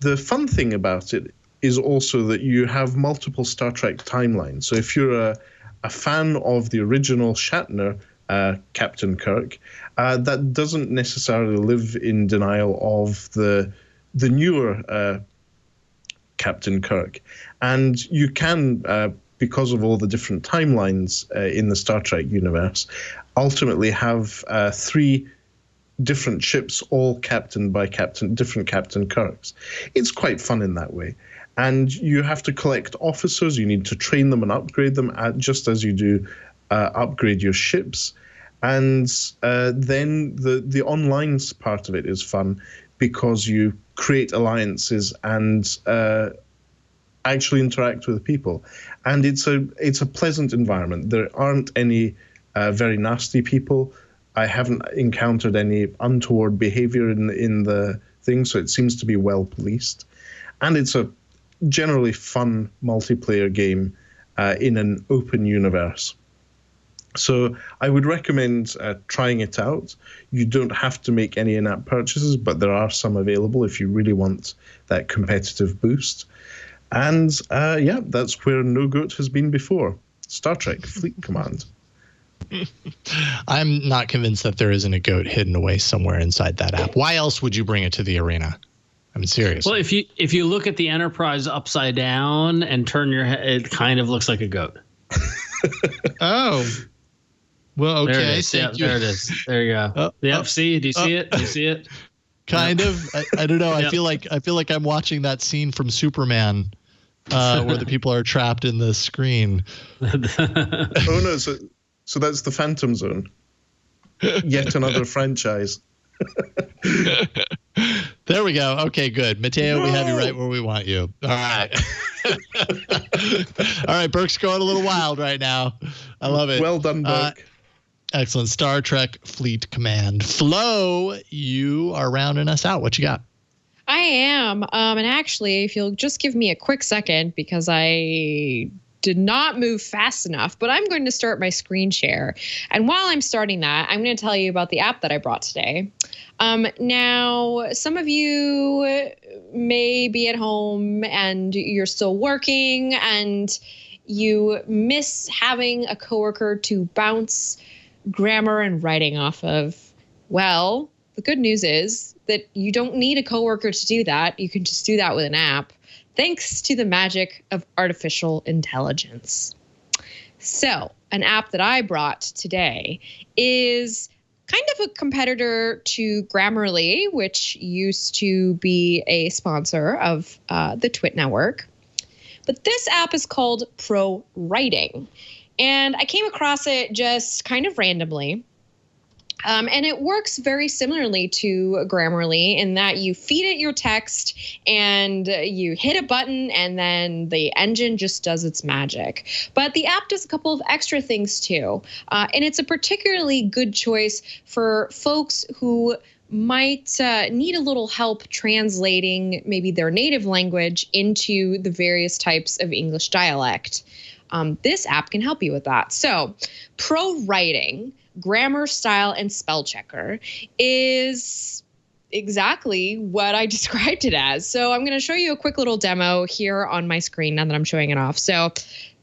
[SPEAKER 6] The fun thing about it is also that you have multiple Star Trek timelines. So if you're a fan of the original Shatner, Captain Kirk, that doesn't necessarily live in denial of the newer Captain Kirk. And you can, because of all the different timelines in the Star Trek universe, ultimately have 3 different ships, all captained by different Captain Kirks. It's quite fun in that way. And you have to collect officers. You need to train them and upgrade them, just as you do upgrade your ships. And then the online part of it is fun because you create alliances and actually interact with people. And it's a pleasant environment. There aren't any very nasty people. I haven't encountered any untoward behavior in the thing, so it seems to be well policed. And it's a generally fun multiplayer game in an open universe. So I would recommend trying it out. You don't have to make any in-app purchases, but there are some available if you really want that competitive boost. And yeah, that's where No Goat has been before. Star Trek Fleet Command.
[SPEAKER 1] I'm not convinced that there isn't a goat hidden away somewhere inside that app. Why else would you bring it to the arena? I'm serious.
[SPEAKER 4] Well, if you look at the Enterprise upside down and turn your head, it kind of looks like a goat.
[SPEAKER 1] Oh. Well, okay.
[SPEAKER 4] There it is. Yep, there it is. There you go. Yep. See? Do you see it? Do you see it?
[SPEAKER 1] Kind of. I don't know. Yep. I feel like I'm watching that scene from Superman where the people are trapped in the screen.
[SPEAKER 6] Oh no! So that's the Phantom Zone. Yet another franchise.
[SPEAKER 1] There we go. Okay, good. Matteo, we have you right where we want you. All right. All right, Burke's going a little wild right now. I love it.
[SPEAKER 6] Well done, Burke.
[SPEAKER 1] Excellent. Star Trek Fleet Command. Flo, you are rounding us out. What you got?
[SPEAKER 5] I am. And actually, if you'll just give me a quick second, because I did not move fast enough, but I'm going to start my screen share. And while I'm starting that, I'm going to tell you about the app that I brought today. Now, some of you may be at home and you're still working and you miss having a coworker to bounce grammar and writing off of. Well, the good news is that you don't need a coworker to do that. You can just do that with an app, thanks to the magic of artificial intelligence. So, an app that I brought today is kind of a competitor to Grammarly, which used to be a sponsor of the Twit Network. But this app is called Pro Writing. And I came across it just kind of randomly. And it works very similarly to Grammarly in that you feed it your text and you hit a button and then the engine just does its magic. But the app does a couple of extra things too. And it's a particularly good choice for folks who might need a little help translating maybe their native language into the various types of English dialect. This app can help you with that. So, Pro Writing, Grammar, Style, and Spell Checker is exactly what I described it as. So I'm going to show you a quick little demo here on my screen now that I'm showing it off. So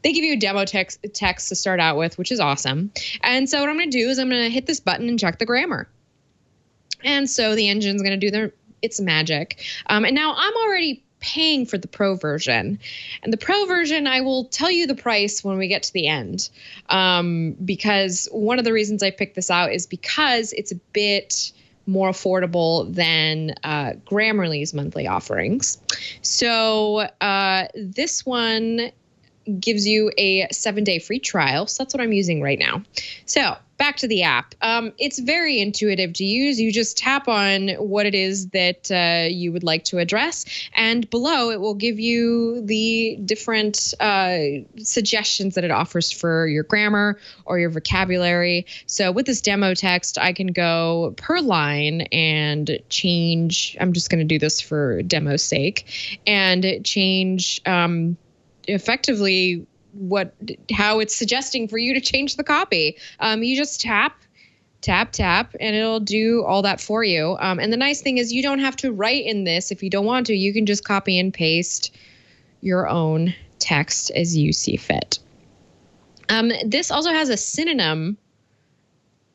[SPEAKER 5] they give you a demo text to start out with, which is awesome. And so what I'm going to do is I'm going to hit this button and check the grammar. And so the engine's going to do its magic. And now I'm already paying for the Pro version. And the Pro version, I will tell you the price when we get to the end. Because one of the reasons I picked this out is because it's a bit more affordable than Grammarly's monthly offerings. So this one gives you a 7-day free trial. So that's what I'm using right now. So back to the app. It's very intuitive to use. You just tap on what it is that you would like to address. And below, it will give you the different suggestions that it offers for your grammar or your vocabulary. So with this demo text, I can go per line and change. I'm just going to do this for demo's sake and change effectively how it's suggesting for you to change the copy. You just tap, and it'll do all that for you. And the nice thing is you don't have to write in this if you don't want to. You can just copy and paste your own text as you see fit. This also has a synonym.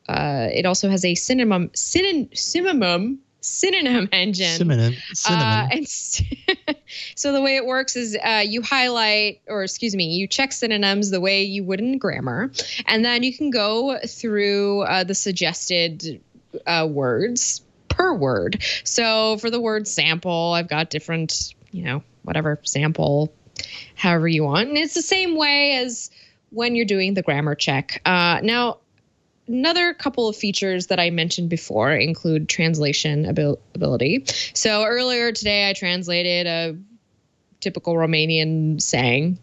[SPEAKER 5] It also has a synonym engine. And so the way it works is you you check synonyms the way you would in grammar, and then you can go through the suggested words per word. So for the word sample, I've got different, whatever, sample, however you want. And it's the same way as when you're doing the grammar check. Now, another couple of features that I mentioned before include translation ability. So earlier today, I translated a typical Romanian saying.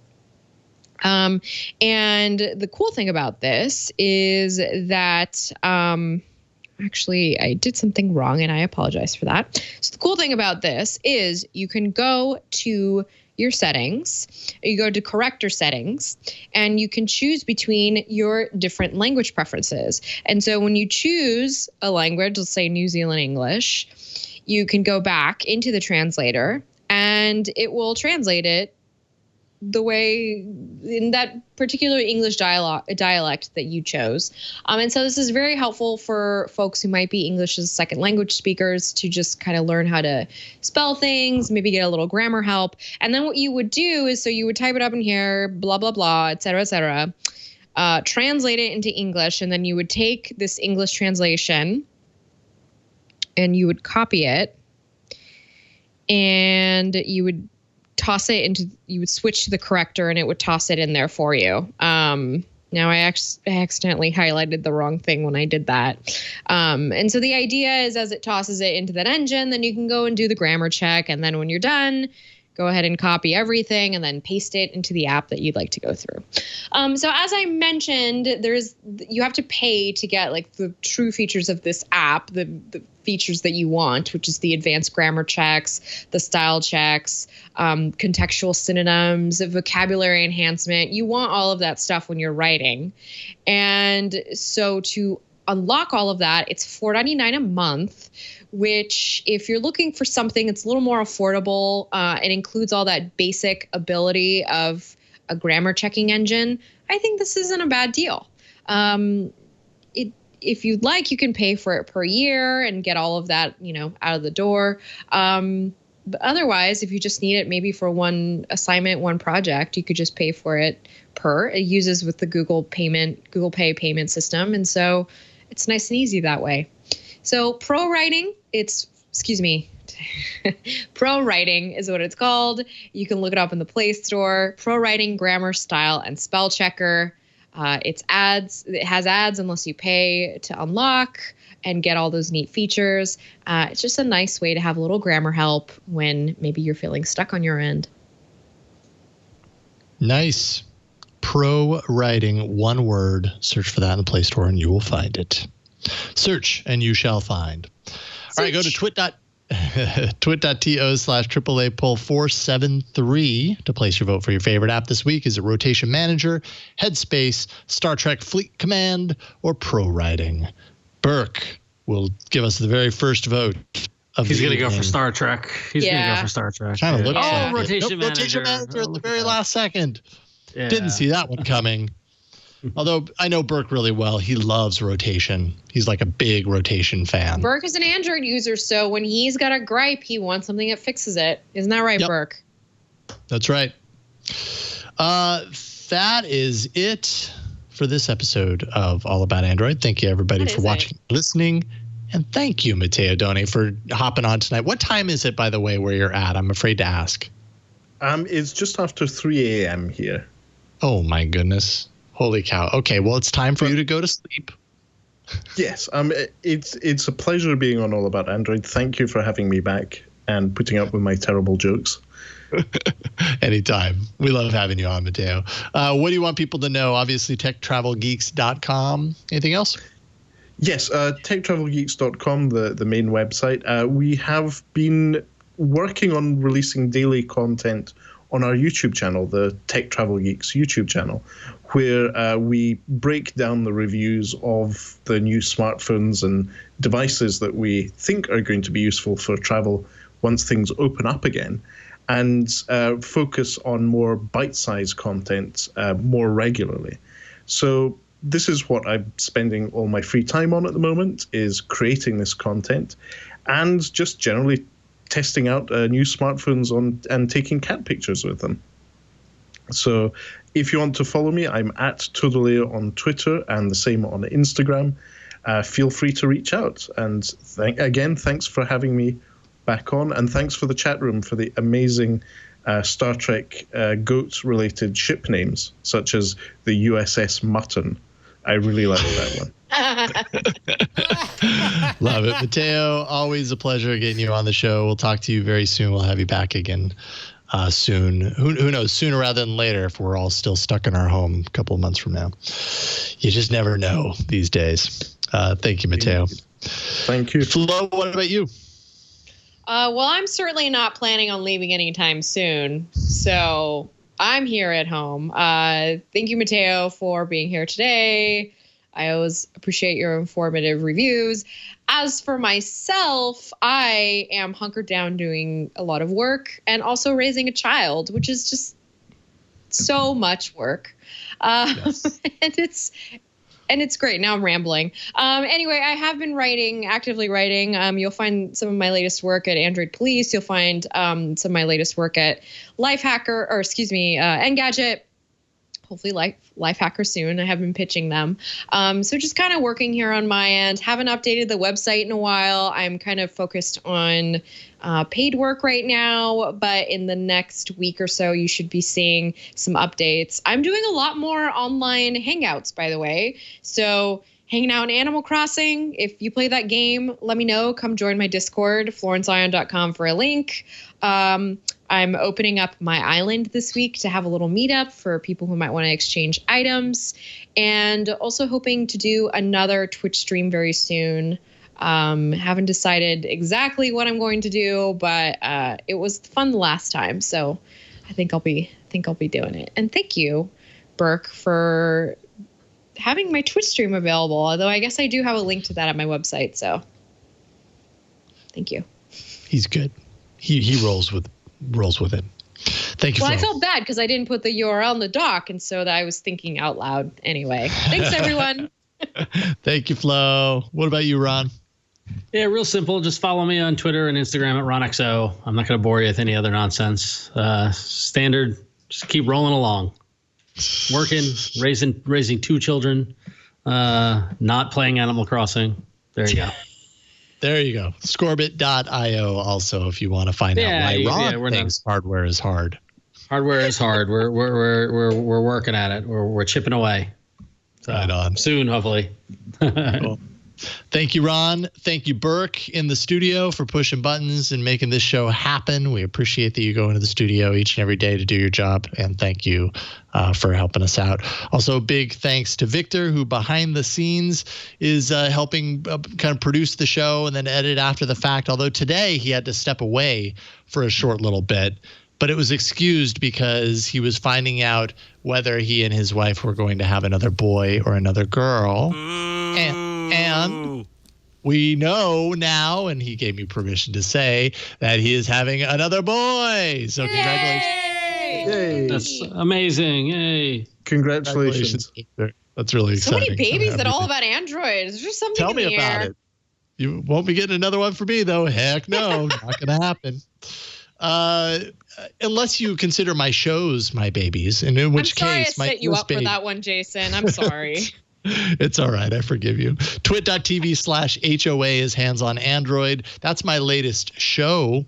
[SPEAKER 5] And the cool thing about this is that actually, I did something wrong, and I apologize for that. So the cool thing about this is you can go to your settings, you go to corrector settings, and you can choose between your different language preferences. And so when you choose a language, let's say New Zealand English, you can go back into the translator and it will translate it the way in that particular English dialect that you chose. And so this is very helpful for folks who might be English as second language speakers to just kind of learn how to spell things, maybe get a little grammar help. And then what you would do is, so you would type it up in here, blah, blah, blah, et cetera, translate it into English. And then you would take this English translation and you would copy it and you would toss it into, you would switch to the corrector and it would toss it in there for you. Now I accidentally highlighted the wrong thing when I did that. And so the idea is as it tosses it into that engine, then you can go and do the grammar check. And then when you're done, go ahead and copy everything and then paste it into the app that you'd like to go through. So as I mentioned, you have to pay to get like the true features of this app, the features that you want, which is the advanced grammar checks, the style checks, contextual synonyms, vocabulary enhancement. You want all of that stuff when you're writing. And so to unlock all of that, it's $4.99 a month, which if you're looking for something that's a little more affordable, it includes all that basic ability of a grammar checking engine. I think this isn't a bad deal. If you'd like, you can pay for it per year and get all of that, out of the door. But otherwise, if you just need it maybe for one assignment, one project, you could just pay for it per. It uses with the Google Pay payment system. And so it's nice and easy that way. So Pro Writing, Pro Writing is what it's called. You can look it up in the Play Store. Pro Writing Grammar, Style, and Spell Checker. It has ads unless you pay to unlock and get all those neat features. It's just a nice way to have a little grammar help when maybe you're feeling stuck on your end.
[SPEAKER 1] Nice. Pro Writing, one word. Search for that in the Play Store and you will find it. Search and you shall find. All right, go to twit.to/AAA poll 473 to place your vote for your favorite app this week. Is it Rotation Manager, Headspace, Star Trek Fleet Command, or Pro Writing? Burke will give us the very first vote.
[SPEAKER 4] He's going to go for Star Trek. He's going to go for Star Trek.
[SPEAKER 1] Kind of looks
[SPEAKER 4] like
[SPEAKER 1] Rotation Manager. Rotation Manager at the very last second. Yeah. Didn't see that one coming. Although I know Burke really well. He loves rotation. He's like a big rotation fan.
[SPEAKER 5] Burke is an Android user, so when he's got a gripe, he wants something that fixes it. Isn't that right, Burke?
[SPEAKER 1] That's right. That is it for this episode of All About Android. Thank you, everybody, for watching, listening. And thank you, Matteo Doni, for hopping on tonight. What time is it, by the way, where you're at? I'm afraid to ask.
[SPEAKER 6] It's just after 3 a.m. here.
[SPEAKER 1] Oh, my goodness. Holy cow. Okay, well, it's time for you to go to sleep.
[SPEAKER 6] Yes, it's a pleasure being on All About Android. Thank you for having me back and putting up with my terrible jokes.
[SPEAKER 1] Anytime. We love having you on, Matteo. What do you want people to know? Obviously, techtravelgeeks.com. Anything else?
[SPEAKER 6] Yes, techtravelgeeks.com, the main website. We have been working on releasing daily content on our YouTube channel, the Tech Travel Geeks YouTube channel, where we break down the reviews of the new smartphones and devices that we think are going to be useful for travel once things open up again, and focus on more bite-sized content more regularly. So this is what I'm spending all my free time on at the moment, is creating this content and just generally testing out new smartphones and taking cat pictures with them. So if you want to follow me, I'm at Todoleo on Twitter and the same on Instagram. Feel free to reach out. And thanks for having me back on. And thanks for the chat room for the amazing Star Trek goat-related ship names, such as the USS Mutton. I really like that one.
[SPEAKER 1] Love it. Matteo, always a pleasure getting you on the show. We'll talk to you very soon. We'll have you back again soon. Who knows, sooner rather than later, if we're all still stuck in our home a couple of months from now. You just never know these days. Thank you, Matteo.
[SPEAKER 6] Thank you.
[SPEAKER 1] Flo, what about you?
[SPEAKER 5] Well, I'm certainly not planning on leaving anytime soon. So I'm here at home. Thank you, Matteo, for being here today. I always appreciate your informative reviews. As for myself, I am hunkered down doing a lot of work and also raising a child, which is just so much work. Yes. And it's great. Now I'm rambling. Anyway, I have been actively writing. You'll find some of my latest work at Android Police. You'll find some of my latest work at Engadget. Hopefully Lifehacker soon. I have been pitching them. So just kind of working here on my end. Haven't updated the website in a while. I'm kind of focused on paid work right now, but in the next week or so, you should be seeing some updates. I'm doing a lot more online hangouts, by the way. So hanging out in Animal Crossing. If you play that game, let me know. Come join my Discord, florenceion.com for a link. I'm opening up my island this week to have a little meetup for people who might want to exchange items, and also hoping to do another Twitch stream very soon. Haven't decided exactly what I'm going to do, but it was fun the last time, so I think I'll be doing it. And thank you, Burke, for having my Twitch stream available. Although I guess I do have a link to that at my website, so thank you.
[SPEAKER 1] He's good. He rolls with it. Thank you.
[SPEAKER 5] Well, I felt bad because I didn't put the URL in the doc, and so that I was thinking out loud. Anyway, thanks everyone.
[SPEAKER 1] Thank you, Flo. What about you, Ron?
[SPEAKER 4] Yeah, real simple. Just follow me on Twitter and Instagram at RonXO. I'm not going to bore you with any other nonsense. Standard. Just keep rolling along. Working, raising two children, not playing Animal Crossing. There you go.
[SPEAKER 1] There you go. Scorbit.io also, if you want to find out why Ron thinks hardware is hard.
[SPEAKER 4] Hardware is hard. We're working at it. We're chipping away. So,
[SPEAKER 1] right on.
[SPEAKER 4] Soon, hopefully.
[SPEAKER 1] Cool. Thank you, Ron. Thank you, Burke, in the studio for pushing buttons and making this show happen. We appreciate that you go into the studio each and every day to do your job, and thank you for helping us out. Also, big thanks to Victor, who behind the scenes is helping kind of produce the show and then edit after the fact, although today he had to step away for a short little bit. But it was excused because he was finding out whether he and his wife were going to have another boy or another girl. And we know now, and he gave me permission to say, that he is having another boy. So congratulations.
[SPEAKER 6] Yay.
[SPEAKER 4] That's amazing. Yay.
[SPEAKER 6] Congratulations.
[SPEAKER 1] That's really exciting.
[SPEAKER 5] So many babies that all about Android. Is there something
[SPEAKER 1] Tell
[SPEAKER 5] in
[SPEAKER 1] me
[SPEAKER 5] the
[SPEAKER 1] about
[SPEAKER 5] air?
[SPEAKER 1] it. You won't be getting another one for me, though. Heck no. Not going to happen. Unless you consider my shows my babies, and in which case
[SPEAKER 5] I set you up for that one, Jason. I'm sorry.
[SPEAKER 1] It's all right. I forgive you. Twit.tv/HOA is Hands on Android. That's my latest show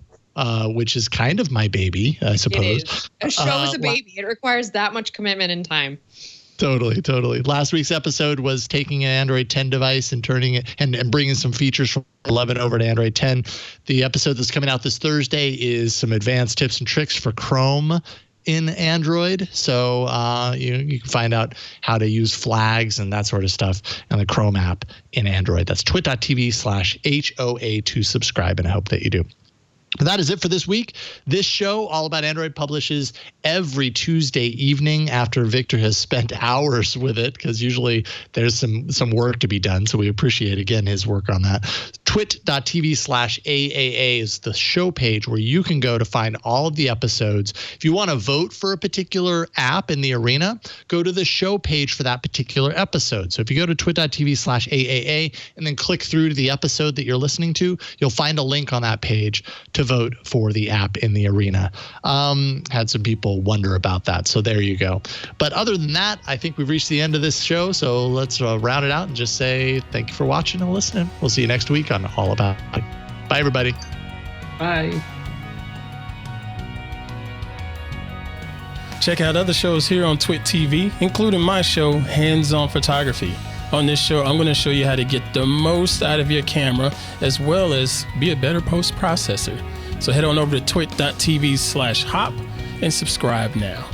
[SPEAKER 1] which is kind of my baby, I suppose.
[SPEAKER 5] It is. A show is a baby. It requires that much commitment and time.
[SPEAKER 1] Totally. Last week's episode was taking an Android 10 device and turning it and bringing some features from 11 over to Android 10. The episode that's coming out this Thursday is some advanced tips and tricks for Chrome in Android. So you can find out how to use flags and that sort of stuff in the Chrome app in Android. That's twit.tv/HOA to subscribe, and I hope that you do. That is it for this week. This show, All About Android, publishes every Tuesday evening after Victor has spent hours with it, because usually there's some work to be done. So we appreciate, again, his work on that. Twit.tv/AAA is the show page where you can go to find all of the episodes. If you want to vote for a particular app in the arena, go to the show page for that particular episode. So if you go to twit.tv/AAA and then click through to the episode that you're listening to, you'll find a link on that page to vote for the app in the arena. Had some people wonder about that, so there you go. But other than that, I think we've reached the end of this show, so let's round it out and just say thank you for watching and listening. We'll see you next week on All About It. Bye, everybody.
[SPEAKER 4] Bye.
[SPEAKER 9] Check out other shows here on Twit TV, including my show, Hands On Photography. On this show, I'm going to show you how to get the most out of your camera, as well as be a better post-processor. So head on over to twit.tv/hop and subscribe now.